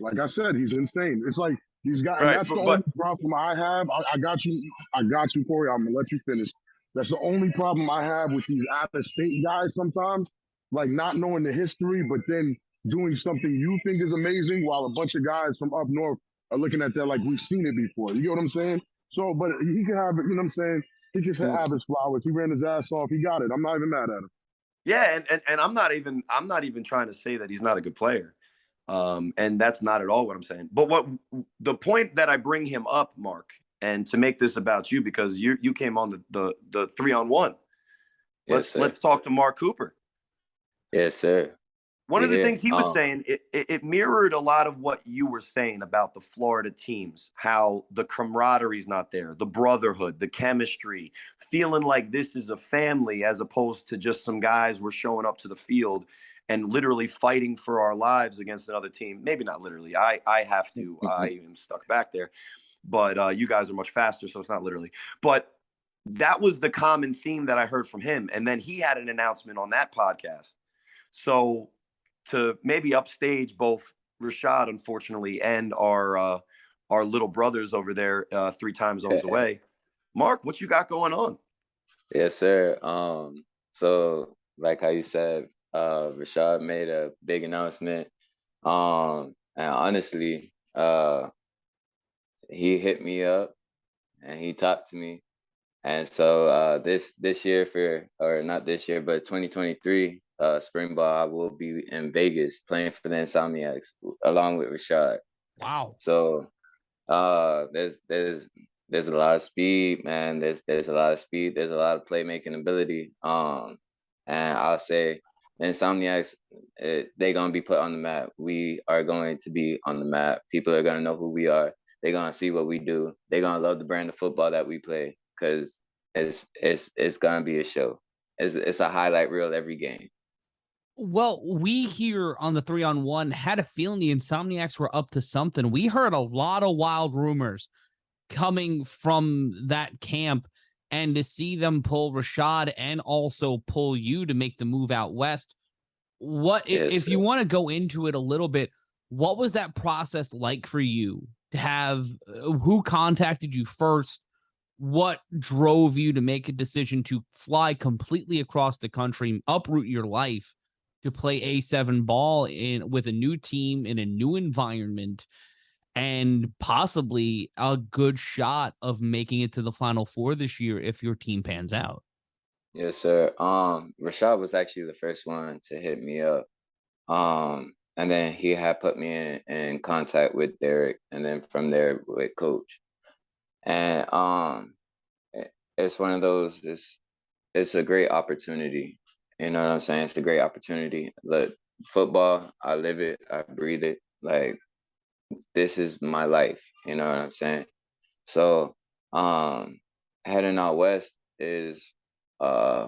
Like I said, he's insane. It's like he's got, and Right, that's the only problem I have. I got you, Corey. I'm gonna let you finish. That's the only problem I have with these out-of-state guys sometimes, like not knowing the history, but then doing something you think is amazing while a bunch of guys from up north are looking at that like we've seen it before. You get what I'm saying? So, but he can have it, you know what I'm saying? He can have his flowers. He ran his ass off. He got it. I'm not even mad at him. Yeah, and I'm not even trying to say that he's not a good player. And that's not at all what I'm saying. But what the point that I bring him up, Mark, and to make this about you, because you came on the 3-on-1. Let's talk to Mark Cooper. Yes, sir. One of the things he was saying, it mirrored a lot of what you were saying about the Florida teams, how the camaraderie is not there, the brotherhood, the chemistry, feeling like this is a family as opposed to just some guys were showing up to the field and literally fighting for our lives against another team. Maybe not literally. I have to. I am stuck back there. But you guys are much faster, so it's not literally. But that was the common theme that I heard from him. And then he had an announcement on that podcast. So to maybe upstage both Rashad, unfortunately, and our little brothers over there 3 time zones away. Mark, what you got going on? Yes, sir. So like how you said, Rashad made a big announcement. And honestly, he hit me up and he talked to me. And so this year or not this year, but 2023 spring ball, I will be in Vegas playing for the Insomniacs along with Rashad. Wow. So there's a lot of speed, man. There's a lot of speed. There's a lot of playmaking ability. And I'll say the Insomniacs, they're gonna be put on the map. We are going to be on the map. People are gonna know who we are. They're gonna see what we do. They're gonna love the brand of football that we play because it's gonna be a show. It's a highlight reel every game. Well, we here on the 3-on-1 had a feeling the Insomniacs were up to something. We heard a lot of wild rumors coming from that camp, and to see them pull Rashad and also pull you to make the move out west. If you want to go into it a little bit, what was that process like for you to have, who contacted you first? What drove you to make a decision to fly completely across the country, uproot your life to play A7 ball with a new team in a new environment and possibly a good shot of making it to the Final Four this year if your team pans out? Yes, sir. Rashad was actually the first one to hit me up. And then he had put me in contact with Derek, and then from there with Coach. And it's one of those. It's a great opportunity. You know what I'm saying? It's a great opportunity. Look, football, I live it, I breathe it. Like, this is my life. You know what I'm saying? So, heading out west is a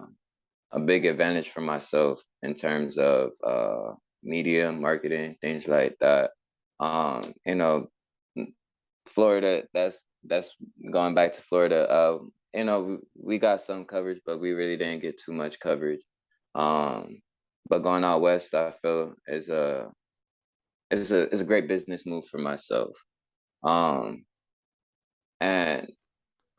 big advantage for myself in terms of media, marketing, things like that. You know, Florida, that's going back to Florida. You know, we got some coverage, but we really didn't get too much coverage. But going out west, I feel is a great business move for myself. And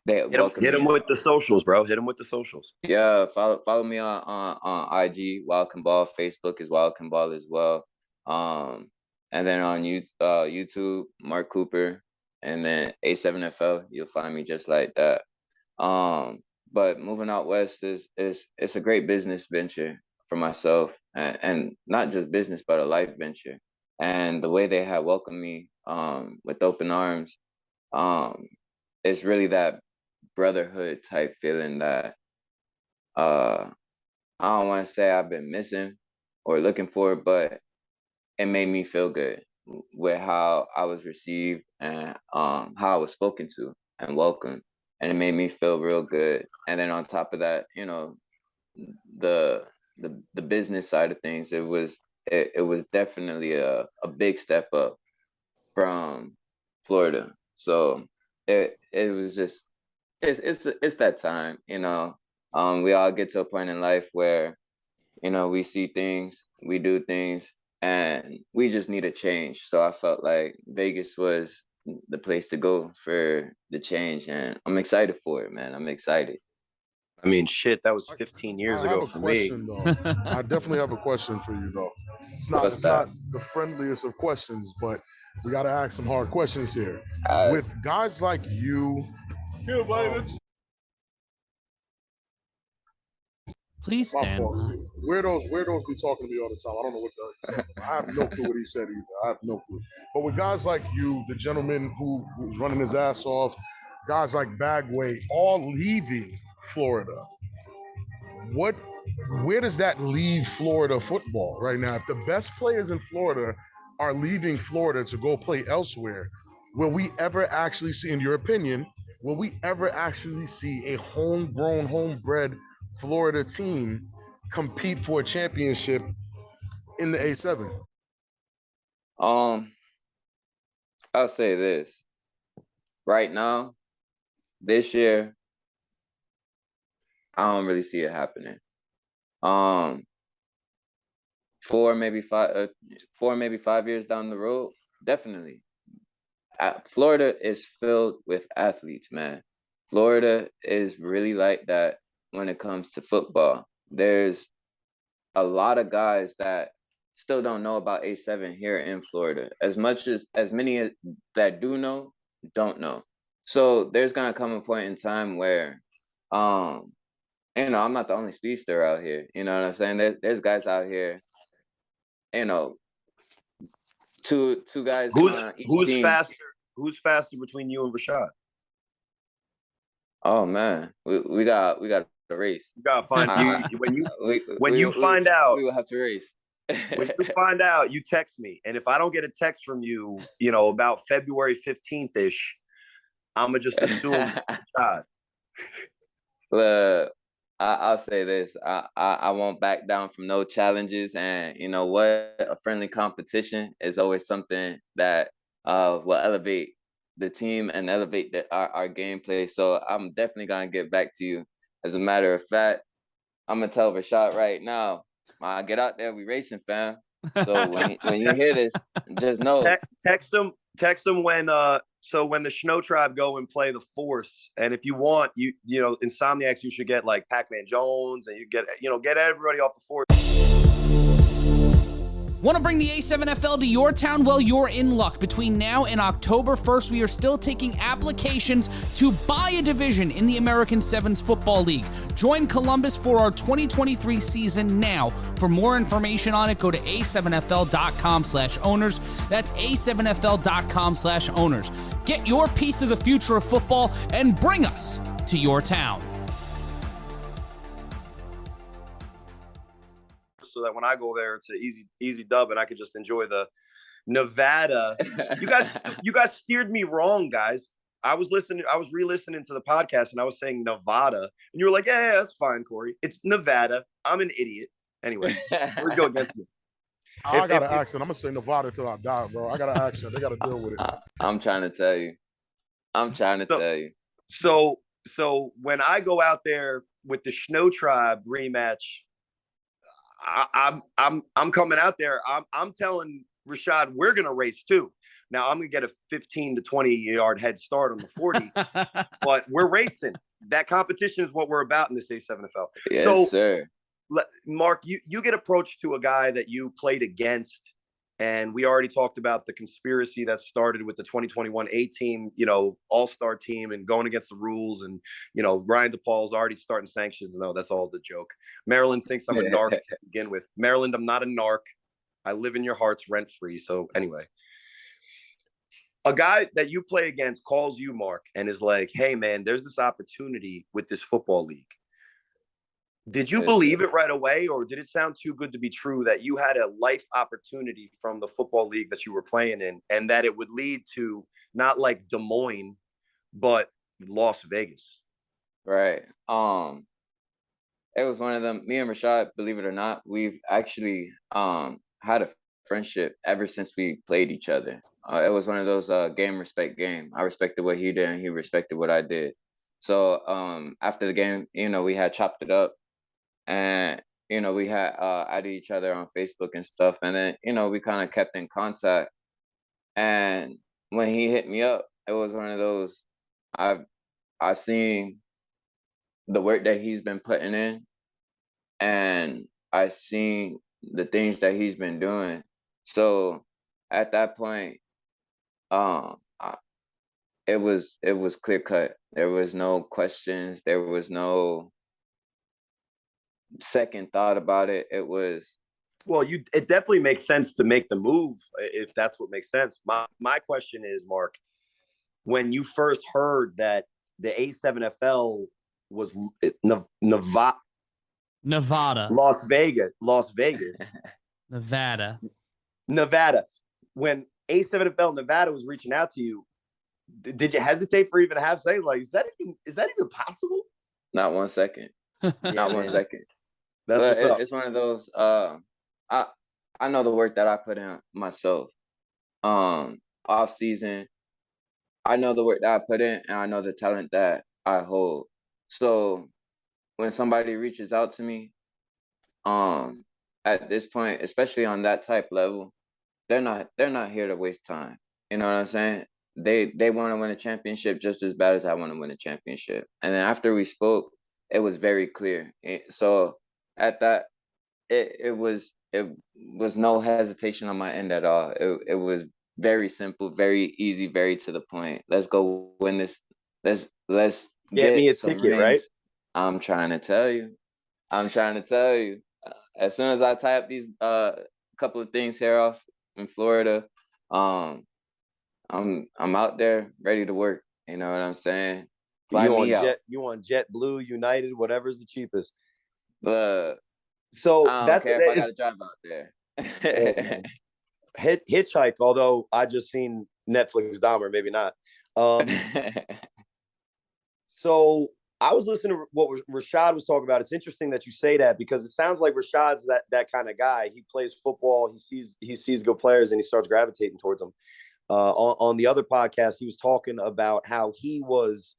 they hit him with the socials, bro. Hit him with the socials. Yeah, follow me on IG, Wild Can Ball. Facebook is Wild Can Ball as well. And then on YouTube, Mark Cooper, and then A7FL. You'll find me just like that. But moving out west it's a great business venture for myself, and not just business, but a life venture. And the way they have welcomed me with open arms, it's really that brotherhood type feeling that I don't want to say I've been missing or looking for, but it made me feel good with how I was received and how I was spoken to and welcomed. And it made me feel real good. And then on top of that, you know, the the business side of things, it was definitely a big step up from Florida. So it was just it's that time, you know. We all get to a point in life where, you know, we see things, we do things, and we just need a change. So I felt like Vegas was the place to go for the change, and I'm excited for it, man. I'm excited. I mean, shit, that was 15 years ago for me. Though. I definitely have a question for you, though. It's not the friendliest of questions, but we got to ask some hard questions here. With guys like you, Please stand. Weirdos be talking to me all the time. I don't know what that is. I have no clue what he said either. I have no clue. But with guys like you, the gentleman who was running his ass off, guys like Bagway, all leaving Florida, where does that leave Florida football right now? If the best players in Florida are leaving Florida to go play elsewhere, will we ever actually see, in your opinion, a homegrown, homebred Florida team compete for a championship in the A7? I'll say this. Right now, this year, I don't really see it happening. 4, maybe 5 years down the road, definitely. Florida is filled with athletes, man. Florida is really like that when it comes to football. There's a lot of guys that still don't know about A7 here in Florida. As many that do know, don't know. So there's gonna come a point in time where, you know, I'm not the only speedster out here. You know what I'm saying? There's guys out here, you know, two guys. Who's faster between you and Rashad? Oh man, we got a race. You gotta find when you find out. We will have to race. When you find out, you text me, and if I don't get a text from you, you know, about February 15th ish, I'm gonna just assume Rashad. I'll say this: I won't back down from no challenges, and you know what? A friendly competition is always something that will elevate the team and elevate our gameplay. So I'm definitely gonna get back to you. As a matter of fact, I'm gonna tell Rashad right now. Get out there, we racing, fam. So when you hear this, just know. Text him when so when the Snow Tribe go and play the Force, and if you want, you know, Insomniacs, you should get like Pac-Man Jones, and you get everybody off the Force. Want to bring the A7FL to your town? Well, you're in luck. Between now and October 1st, we are still taking applications to buy a division in the American Sevens Football League. Join Columbus for our 2023 season now. For more information on it, go to a7fl.com/owners. That's a7fl.com/owners. Get your piece of the future of football and bring us to your town. So that when I go there, it's an easy dub, and I could just enjoy the Nevada. You guys steered me wrong, guys. I was re-listening to the podcast, and I was saying Nevada, and you were like, yeah, that's fine, Corey. It's Nevada. I'm an idiot. Anyway, let's go against me. I got an accent. I'm gonna say Nevada till I die, bro. I got an accent. They got to deal with it. I'm trying to tell you. So when I go out there with the Snow Tribe rematch, I'm coming out there. I'm telling Rashad we're gonna race too. Now I'm gonna get a 15 to 20 yard head start on the 40, but we're racing. That competition is what we're about in this A7FL. Yes, sir. Mark, you get approached to a guy that you played against, and we already talked about the conspiracy that started with the 2021 A-team, you know, all-star team, and going against the rules, and you know, Ryan DePaul's already starting sanctions. No, that's all the joke. Maryland thinks I'm a narc to begin with. Maryland, I'm not a narc. I live in your hearts rent-free. So anyway, a guy that you play against calls you, Mark, and is like, hey man, there's this opportunity with this football league. Did you believe it right away, or did it sound too good to be true that you had a life opportunity from the football league that you were playing in, and that it would lead to not like Des Moines, but Las Vegas? Right. it was one of them. Me and Rashad, believe it or not, we've actually had a friendship ever since we played each other. It was one of those game respect game. I respected what he did, and he respected what I did. So after the game, we had chopped it up, and we had added each other on Facebook and stuff, and then we kind of kept in contact. And when he hit me up, it was one of those. I've seen the work that he's been putting in, and I've seen the things that he's been doing. So at that point, it was clear cut. There was no questions. There was no second thought about it. It was. Well, it definitely makes sense to make the move if that's what makes sense. My question is, Mark, when you first heard that the A7FL was Nevada, Las Vegas, Nevada. When A7FL Nevada was reaching out to you, did you hesitate for even a half second? Like, is that even possible? Not 1 second. Not 1 second. That's what's up. It's one of those. I know the work that I put in myself. Off season, I know the work that I put in, and I know the talent that I hold. So when somebody reaches out to me, at this point, especially on that type level, they're not here to waste time. You know what I'm saying? They want to win a championship just as bad as I want to win a championship. And then after we spoke, it was very clear. So at that, it was no hesitation on my end at all. It was very simple, very easy, very to the point. Let's go win this. Let's get me a ticket, rings. Right? I'm trying to tell you. As soon as I tie up these couple of things here off in Florida, I'm out there ready to work. You know what I'm saying? Fly me out. You want JetBlue, United, whatever's the cheapest. So that's if I gotta drive out there. Hitchhike, although I just seen Netflix Dahmer, maybe not. So I was listening to what Rashad was talking about. It's interesting that you say that because it sounds like Rashad's that kind of guy. He plays football. He sees good players and he starts gravitating towards them. On the other podcast, he was talking about how he was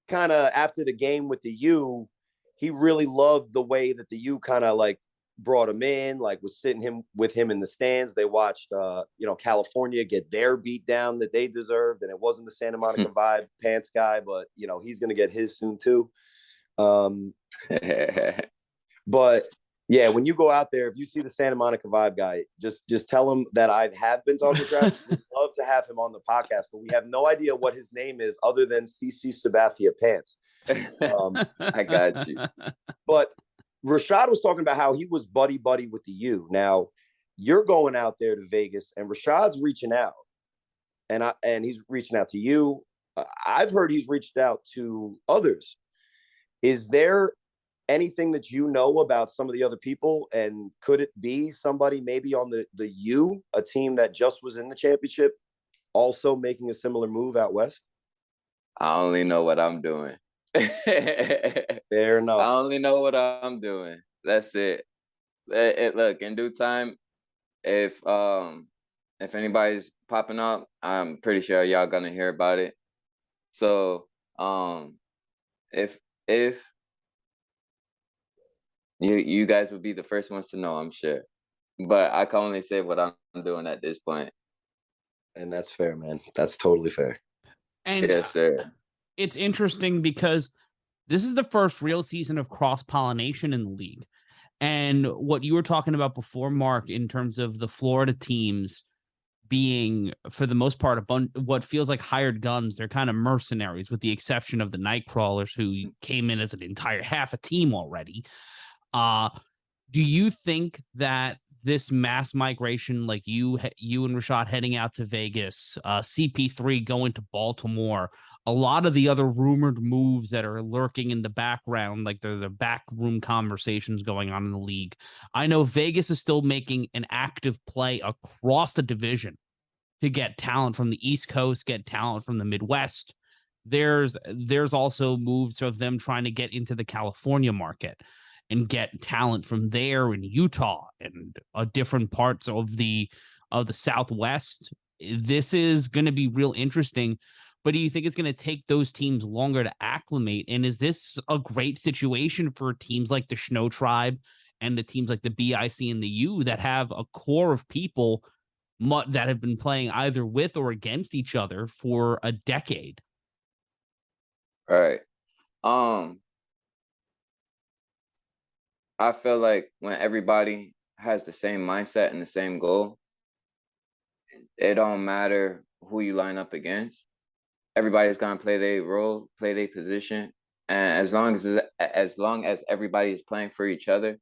kind of after the game with the U. He really loved the way that the U kind of like brought him in, like was sitting with him in the stands. They watched, California get their beat down that they deserved. And it wasn't the Santa Monica vibe pants guy, but he's going to get his soon too. But yeah, when you go out there, if you see the Santa Monica vibe guy, just tell him that I have been talking to Travis. We'd love to have him on the podcast, but we have no idea what his name is other than CC Sabathia Pants. I got you. But Rashad was talking about how he was buddy with the U. Now you're going out there to Vegas, and Rashad's reaching out, and he's reaching out to you. I've heard he's reached out to others. Is there anything that you know about some of the other people, and could it be somebody maybe on the U, a team that just was in the championship, also making a similar move out west? I only know what I'm doing. Fair enough. I only know what I'm doing. That's it. Look, in due time, if anybody's popping up, I'm pretty sure y'all gonna hear about it. So if you guys would be the first ones to know, I'm sure. But I can only say what I'm doing at this point. And that's fair, man. That's totally fair. And yes, sir. It's interesting because this is the first real season of cross-pollination in the league. And what you were talking about before, Mark, in terms of the Florida teams being, for the most part, what feels like hired guns. They're kind of mercenaries, with the exception of the Nightcrawlers, who came in as an entire half a team already. Do you think that this mass migration, like you and Rashad heading out to Vegas, CP3 going to Baltimore, a lot of the other rumored moves that are lurking in the background, like the backroom conversations going on in the league. I know Vegas is still making an active play across the division to get talent from the East Coast, get talent from the Midwest. There's also moves of them trying to get into the California market. and get talent from there in Utah and different parts of the Southwest. This is going to be real interesting. But do you think it's going to take those teams longer to acclimate? And is this a great situation for teams like the Snow Tribe and the teams like the BIC and the U that have a core of people that have been playing either with or against each other for a decade? All right. I feel like when everybody has the same mindset and the same goal, it don't matter who you line up against. Everybody's gonna play their role, play their position, and as long as everybody is playing for each other,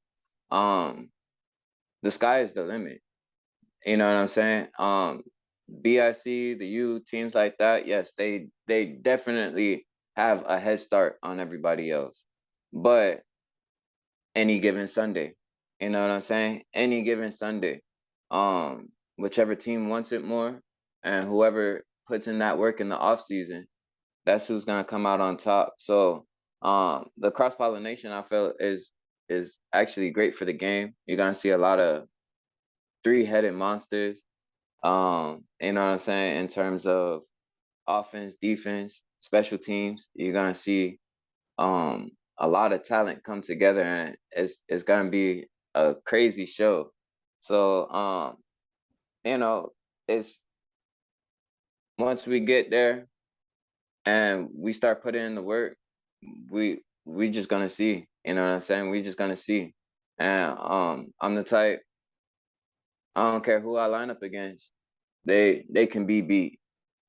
the sky is the limit. You know what I'm saying? BIC, the U, teams like that, yes, they definitely have a head start on everybody else. But any given Sunday, you know what I'm saying? Any given Sunday, whichever team wants it more, and whoever puts in that work in the off season, that's who's gonna come out on top. So the cross pollination I feel is actually great for the game. You're gonna see a lot of three-headed monsters. You know what I'm saying? In terms of offense, defense, special teams, you're gonna see a lot of talent come together, and it's gonna be a crazy show. So you know, it's once we get there and we start putting in the work, we just gonna see. You know what I'm saying? We just gonna see. And I'm the type, I don't care who I line up against, they can be beat.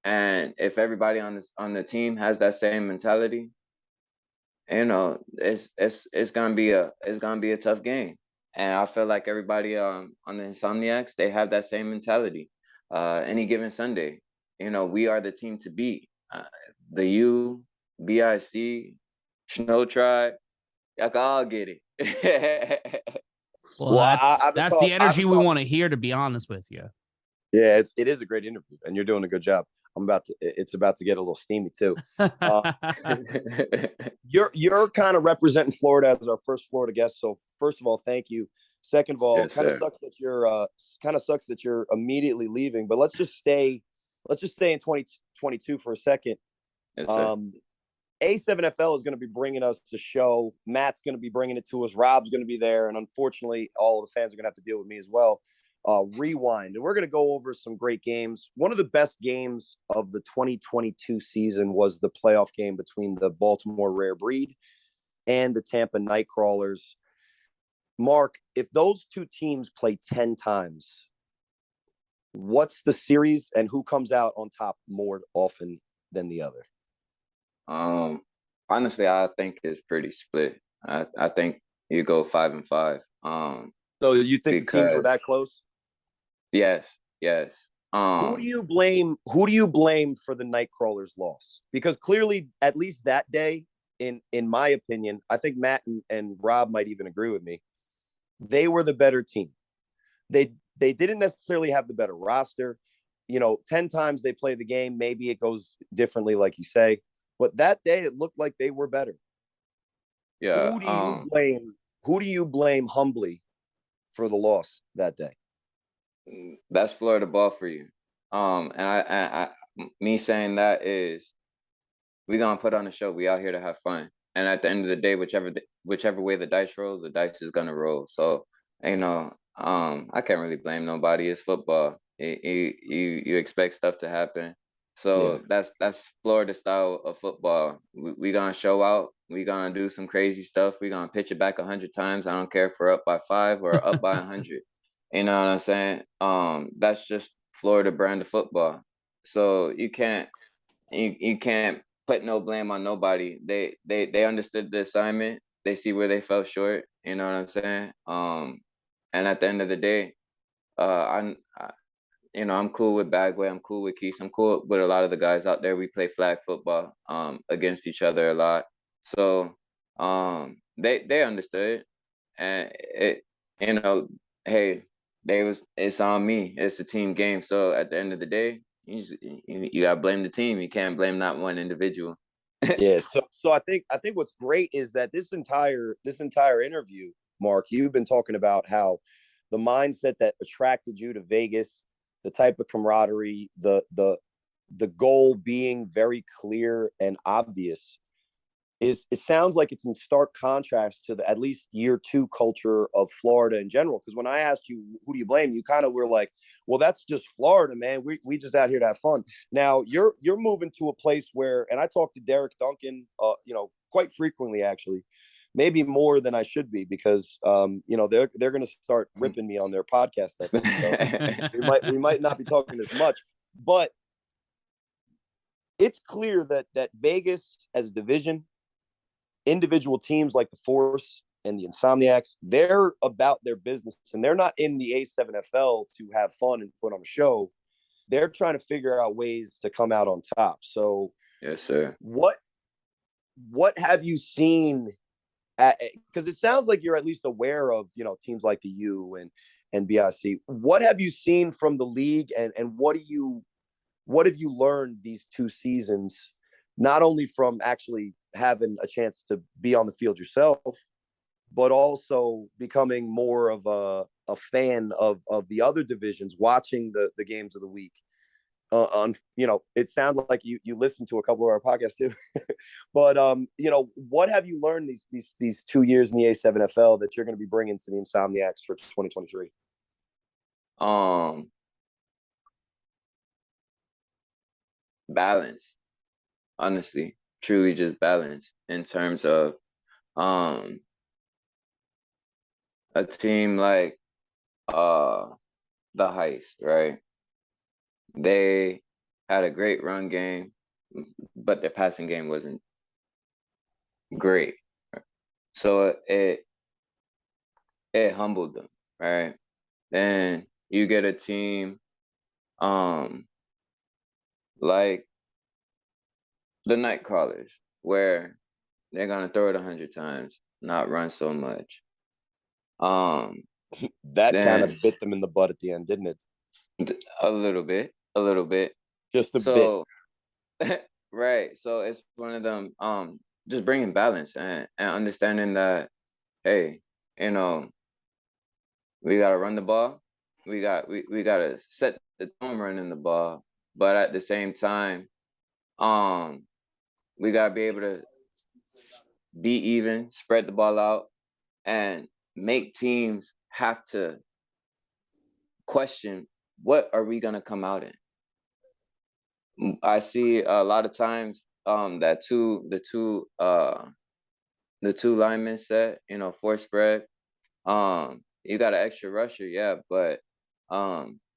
And if everybody on the team has that same mentality, you know, it's gonna be a tough game. And I feel like everybody on the Insomniacs, they have that same mentality. Any given Sunday, you know, we are the team to beat. The U, BIC, Snow Tribe, y'all can all get it. Well, that's the energy we want to hear, to be honest with you. Yeah, it is a great interview, and you're doing a good job. It's about to get a little steamy too. You're kind of representing Florida as our first Florida guest. So first of all, thank you. Second of all, Yes, kind of sir. sucks that you're immediately leaving. But let's just stay in 2022 for a second. Yes, sir. A7FL is going to be bringing us a show. Matt's going to be bringing it to us. Rob's going to be there, and unfortunately, all of the fans are going to have to deal with me as well. Rewind, and we're going to go over some great games. One of the best games of the 2022 season was the playoff game between the Baltimore Rare Breed and the Tampa Nightcrawlers. Mark, if those two teams play 10 times, what's the series and who comes out on top more often than the other? Honestly, I think it's pretty split. I think you go 5-5. So you think the teams were that close? Yes. Who do you blame for the Nightcrawlers' loss? Because clearly, at least that day, in my opinion, I think Matt and Rob might even agree with me, they were the better team. They didn't necessarily have the better roster. You know, 10 times they play the game, maybe it goes differently, like you say. But that day, it looked like they were better. Yeah. Who do you blame humbly for the loss that day? That's Florida ball for you. And I me saying that is, we're gonna put on a show. We out here to have fun. And at the end of the day, whichever way the dice roll, the dice is gonna roll. So, you know, I can't really blame nobody. It's football. You expect stuff to happen. So yeah. That's Florida style of football. We gonna show out. We gonna do some crazy stuff. We gonna pitch it back 100 times. I don't care if we're up by 5 or up by 100. You know what I'm saying? That's just Florida brand of football. So you can't put no blame on nobody. They understood the assignment. They see where they fell short. You know what I'm saying? And at the end of the day, I'm cool with Bagway. I'm cool with Keith. I'm cool with a lot of the guys out there. We play flag football against each other a lot. So they understood, and hey, it's on me. It's a team game. So at the end of the day, you gotta blame the team. You can't blame not one individual. Yeah. So I think what's great is that this entire interview, Mark, you've been talking about how the mindset that attracted you to Vegas, the type of camaraderie, the goal being very clear and obvious, is it sounds like it's in stark contrast to the at least year two culture of Florida in general. Because when I asked you who do you blame, you kind of were like, well, that's just Florida, man. We just out here to have fun. Now you're moving to a place where, and I talk to Derek Duncan, quite frequently actually, maybe more than I should be, because they're going to start ripping me on their podcast. I think so. we might not be talking as much, but it's clear that Vegas as a division, individual teams like the Force and the Insomniacs, they're about their business, and they're not in the A7FL to have fun and put on a show. They're trying to figure out ways to come out on top. So, yes, sir. What have you seen? Because it sounds like you're at least aware of teams like the U and BIC. What have you seen from the league, and what have you learned these 2 seasons, not only from actually having a chance to be on the field yourself, but also becoming more of a fan of the other divisions, watching the games of the week. It sounded like you listened to a couple of our podcasts too, but what have you learned these 2 years in the A7FL that you're going to be bringing to the Insomniacs for 2023? Balance, honestly, truly just balance in terms of a team like the Heist, right? They had a great run game, but their passing game wasn't great. So it humbled them, right? Then you get a team like the Nightcrawlers, where they're gonna throw it 100 times, not run so much. That kind of bit them in the butt at the end, didn't it? A little bit. Just a bit. Right. So it's one of them. Just bringing balance and understanding that, hey, we gotta run the ball. We gotta set the tone running the ball, but at the same time, we gotta be able to be even, spread the ball out, and make teams have to question, what are we gonna come out in? I see a lot of times that the two linemen set, four spread. You got an extra rusher, yeah, but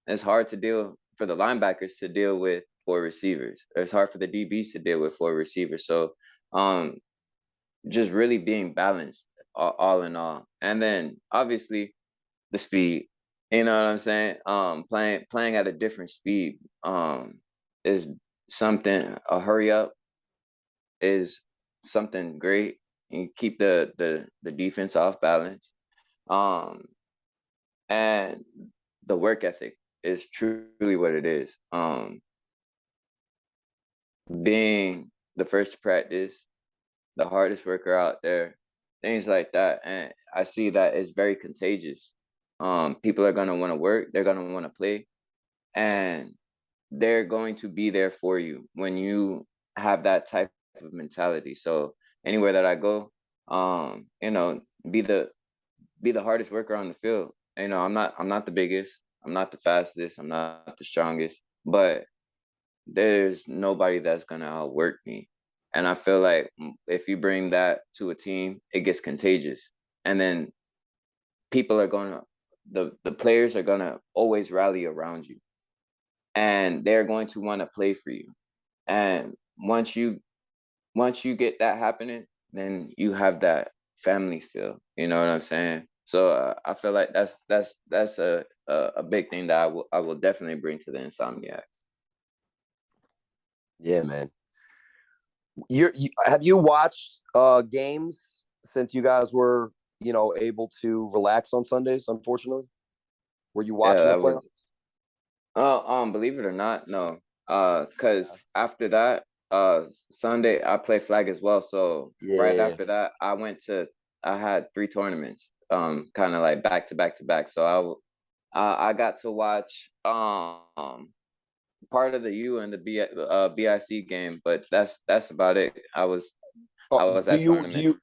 it's hard to deal for the linebackers to deal with 4 receivers. It's hard for the DBs to deal with 4 receivers. So just really being balanced all in all. And then obviously the speed. You know what I'm saying? Playing at a different speed is something. A hurry up is something great. You keep the defense off balance. And the work ethic is truly what it is. Being the first to practice, the hardest worker out there, things like that. And I see that it's very contagious. People are going to want to work, they're going to want to play, and they're going to be there for you when you have that type of mentality. So anywhere that I go, be the hardest worker on the field. I'm not the biggest, I'm not the fastest, I'm not the strongest, but there's nobody that's going to outwork me. And I feel like if you bring that to a team, it gets contagious. And then people are going to, the players are going to always rally around you. And they're going to want to play for you. And once you get that happening, then you have that family feel. You know what I'm saying? So I feel like that's a big thing that I will definitely bring to the Insomniacs. Yeah, man. Have you watched games since you guys were able to relax on Sundays? Unfortunately, were you watching the playoffs? Believe it or not, no. Because after that, Sunday I play flag as well. So right Yeah. after that, I had 3 tournaments, kind of like back to back to back. So I got to watch part of the U and the BIC game, but that's about it. I was Do at you tournament.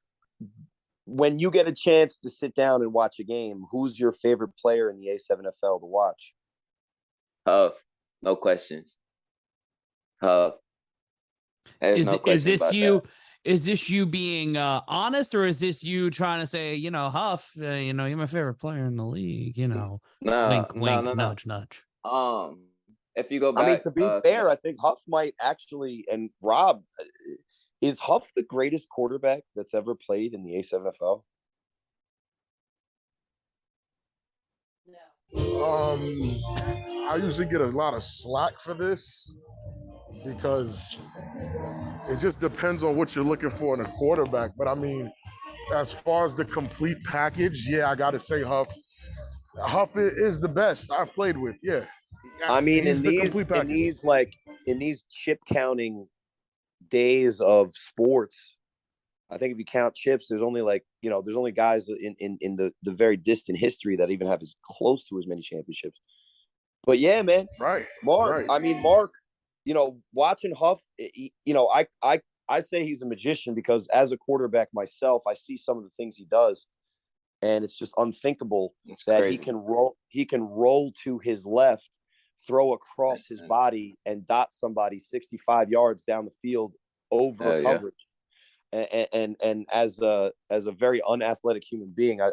when you get a chance to sit down and watch a game, who's your favorite player in the A7FL to watch? Huff, no questions. Huff. There's no Is question this about you? that. Is this you being honest, or is this you trying to say, Huff, you're my favorite player in the league? No, Wink, no, wink, no, no. nudge, nudge. If you go I mean, back to be fair, I think Huff might actually, and Rob, is Huff the greatest quarterback that's ever played in the A7FL? I usually get a lot of slack for this because it just depends on what you're looking for in a quarterback. But I mean, as far as the complete package, yeah, I got to say Huff. Huff is the best I've played with. Yeah, I mean, he's the complete package. in these chip counting days of sports, I think if you count chips, there's only there's only guys in the very distant history that even have as close to as many championships. But yeah, man, Right, Mark. right. I mean, Mark. Watching Huff, I say he's a magician because as a quarterback myself, I see some of the things he does, and it's just unthinkable that crazy. he can roll to his left, throw across his body, and dot somebody 65 yards down the field over coverage. And as a very unathletic human being, I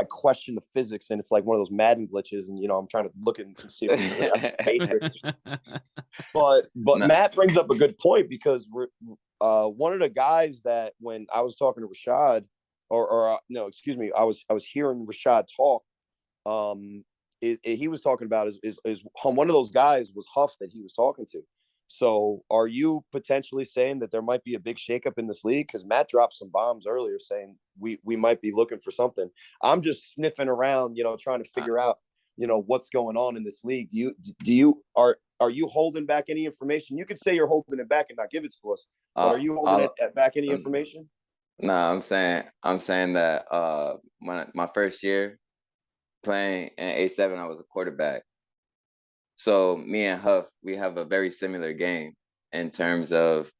question the physics, and it's like one of those Madden glitches, and I'm trying to look and see if it's Matrix. But Matt brings up a good point because one of the guys that when I was talking to Rashad, no, excuse me, I was hearing Rashad talk. He was talking about is one of those guys was Huff that he was talking to. So are you potentially saying that there might be a big shakeup in this league? Because Matt dropped some bombs earlier saying we might be looking for something. I'm just sniffing around, trying to figure out, what's going on in this league. Are you holding back any information? You could say you're holding it back and not give it to us. But are you holding back any information? No, I'm saying that when my first year playing in A7, I was a quarterback. So me and Huff, we have a very similar game in terms of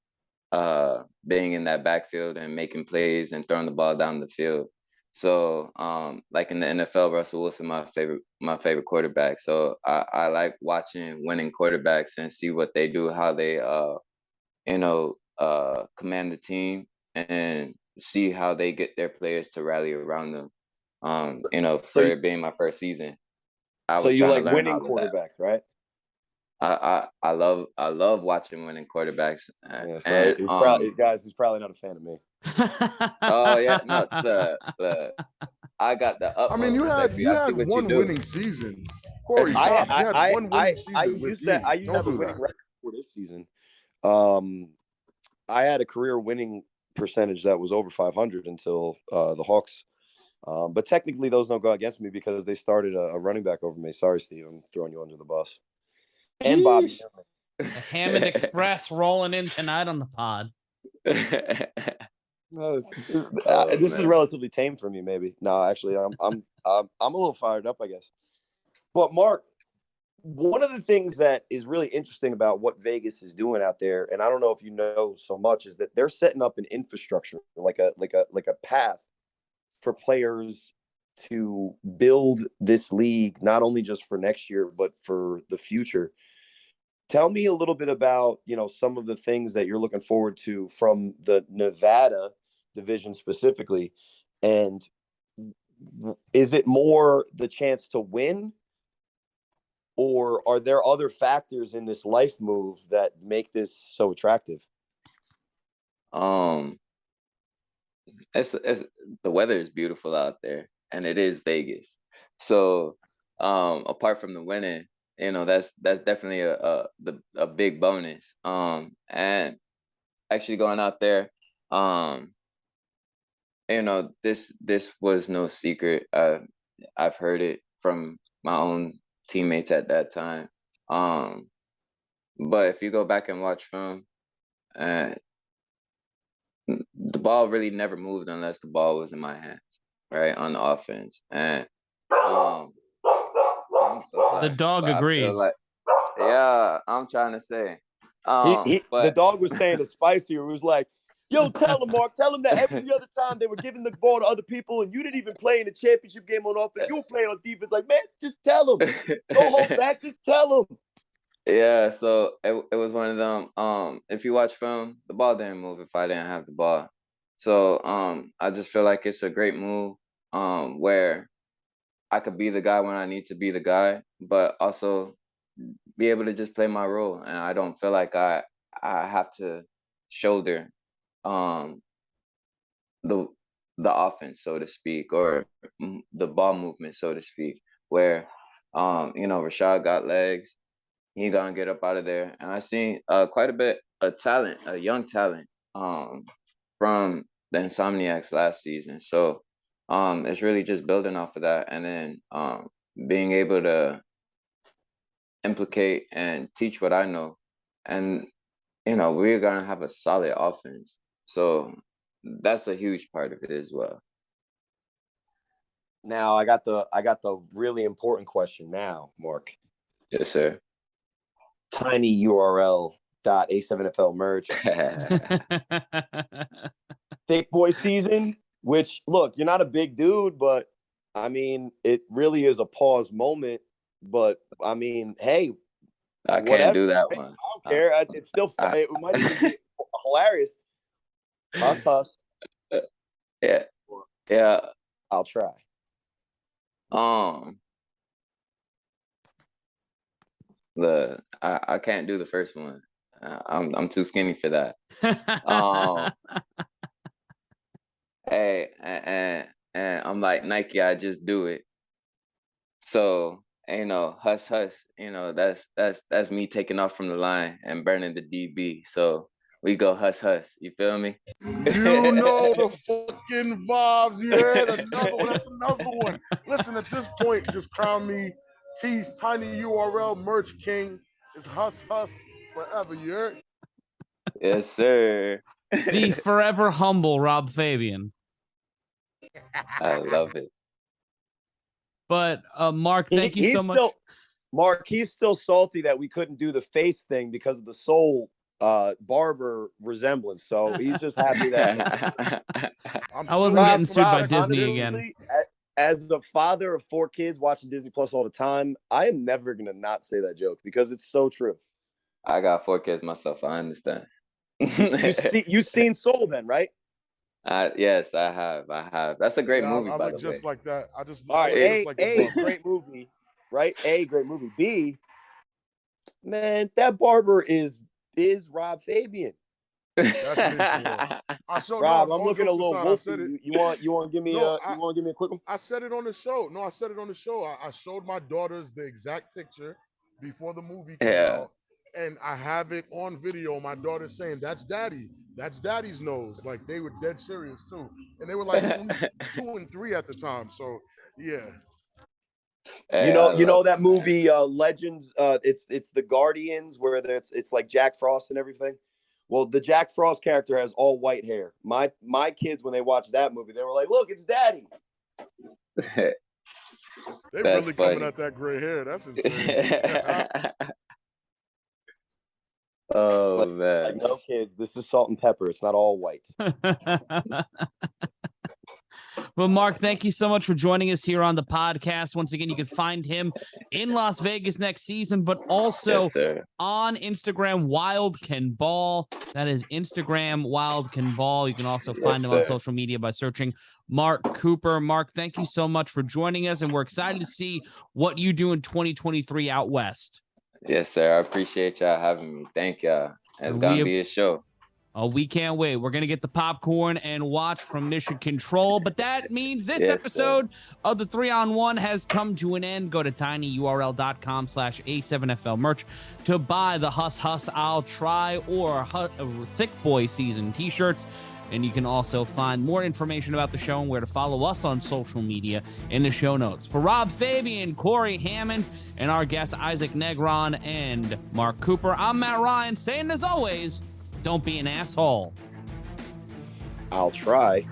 being in that backfield and making plays and throwing the ball down the field. So like in the NFL, Russell Wilson, my favorite quarterback. So I like watching winning quarterbacks and see what they do, how they command the team and see how they get their players to rally around them. For it being my first season, I was trying to learn winning quarterbacks, right? I love watching winning quarterbacks. He's probably not a fan of me. Oh yeah, no, I got the utmost. I mean, you had one winning season. Corey, stop. You had one winning season. I used to have a winning record for this season. I had a career winning percentage that was over 500 until the Hawks. But technically, those don't go against me because they started a running back over me. Sorry, Steve, I'm throwing you under the bus. And Bobby. The Hammond Express rolling in tonight on the pod. This is relatively tame for me, maybe. No, actually, I'm a little fired up, I guess. But Mark, one of the things that is really interesting about what Vegas is doing out there, and I don't know if you know so much, is that they're setting up an infrastructure, like a path for players to build this league, not only just for next year, but for the future. Tell me a little bit about, some of the things that you're looking forward to from the Nevada division specifically. And is it more the chance to win, or are there other factors in this life move that make this so attractive? It's the weather is beautiful out there, and it is Vegas. So apart from the winning, that's definitely a big bonus. And actually going out there, this was no secret. I've heard it from my own teammates at that time. But if you go back and watch film, and the ball really never moved unless the ball was in my hands, right, on the offense. And I'm so sorry, The dog but I agrees. feel like, yeah, I'm trying to say. The But dog was saying it spicier. It was like, yo, tell him, Mark. Tell him that every other time they were giving the ball to other people and you didn't even play in the championship game on offense. You were playing on defense. Like, man, just tell him. Don't hold back. Just tell him. yeah, so it was one of them. If you watch film, the ball didn't move if I didn't have the ball. So I just feel like it's a great move where I could be the guy when I need to be the guy, but also be able to just play my role. And I don't feel like I have to shoulder the offense, so to speak, or the ball movement, so to speak, where Rashad got legs. He gonna get up out of there. And I seen quite a bit of talent, a young talent from the Insomniacs last season. So it's really just building off of that, and then being able to implicate and teach what I know. And we're gonna have a solid offense. So that's a huge part of it as well. Now I got the really important question now, Mark. Yes, sir. tinyurl.a7fl merch. Thick boy season, which, look, you're not a big dude, but I mean, it really is a pause moment. But I mean, hey, I whatever. can't do that I one. don't care. It's still fun. It might even be hilarious. Huss. Yeah. I'll try. I can't do the first one. I'm too skinny for that. Hey, and I'm like Nike. I just do it. So huss. That's me taking off from the line and burning the DB. So we go huss. You feel me? You know the fucking vibes. You heard another one. That's another one. Listen, at this point, just crown me T's Tiny URL merch king. It's huss forever. You heard? Yes, sir. The forever humble Rob Fabian. I love it. But Mark, thank you so much. Mark, he's still salty that we couldn't do the face thing because of the soul barber resemblance. So he's just happy that I wasn't getting sued by Disney again. As a father of 4 kids watching Disney Plus all the time, I am never gonna not say that joke because it's so true. I got 4 kids myself. I understand. You've seen Soul then, right? Yes, I have. That's a great movie, by the way. Just like that. I just all right. A, like great movie, right? A, great movie. B, man, that barber is Rob Fabian. That's me for Rob, I'm looking a little wolfy. You want to give me a quick one? I said it on the show. No, I said it on the show. I showed my daughters the exact picture before the movie came out, and I have it on video. My daughter's saying, "That's Daddy. That's Daddy's nose." Like, they were dead serious too, and they were like only 2 and 3 at the time. So yeah. Hey, you know that movie Legends. It's the Guardians where it's like Jack Frost and everything. Well, the Jack Frost character has all white hair. My kids, when they watched that movie, they were like, "Look, it's Daddy." They really coming at that gray hair. That's insane. Oh, man. No, kids, this is salt and pepper. It's not all white. Well, Mark, thank you so much for joining us here on the podcast. Once again, you can find him in Las Vegas next season, but also on Instagram, Wild Can Ball. That is Instagram, Wild Can Ball. You can also find him on social media by searching Mark Cooper. Mark, thank you so much for joining us, and we're excited to see what you do in 2023 out west. Yes, sir. I appreciate y'all having me. Thank y'all. It's going to be a show. Oh, we can't wait. We're going to get the popcorn and watch from Mission Control. But that means this episode of the 3-on-1 has come to an end. Go to tinyurl.com/A7FL merch to buy the Huss I'll Try or Thick Boy Season t-shirts. And you can also find more information about the show and where to follow us on social media in the show notes. For Rob Fabian, Corey Hammond, and our guests Issac Negron and Mark Cooper, I'm Matt Ryan saying, as always, Don't be an asshole. I'll try.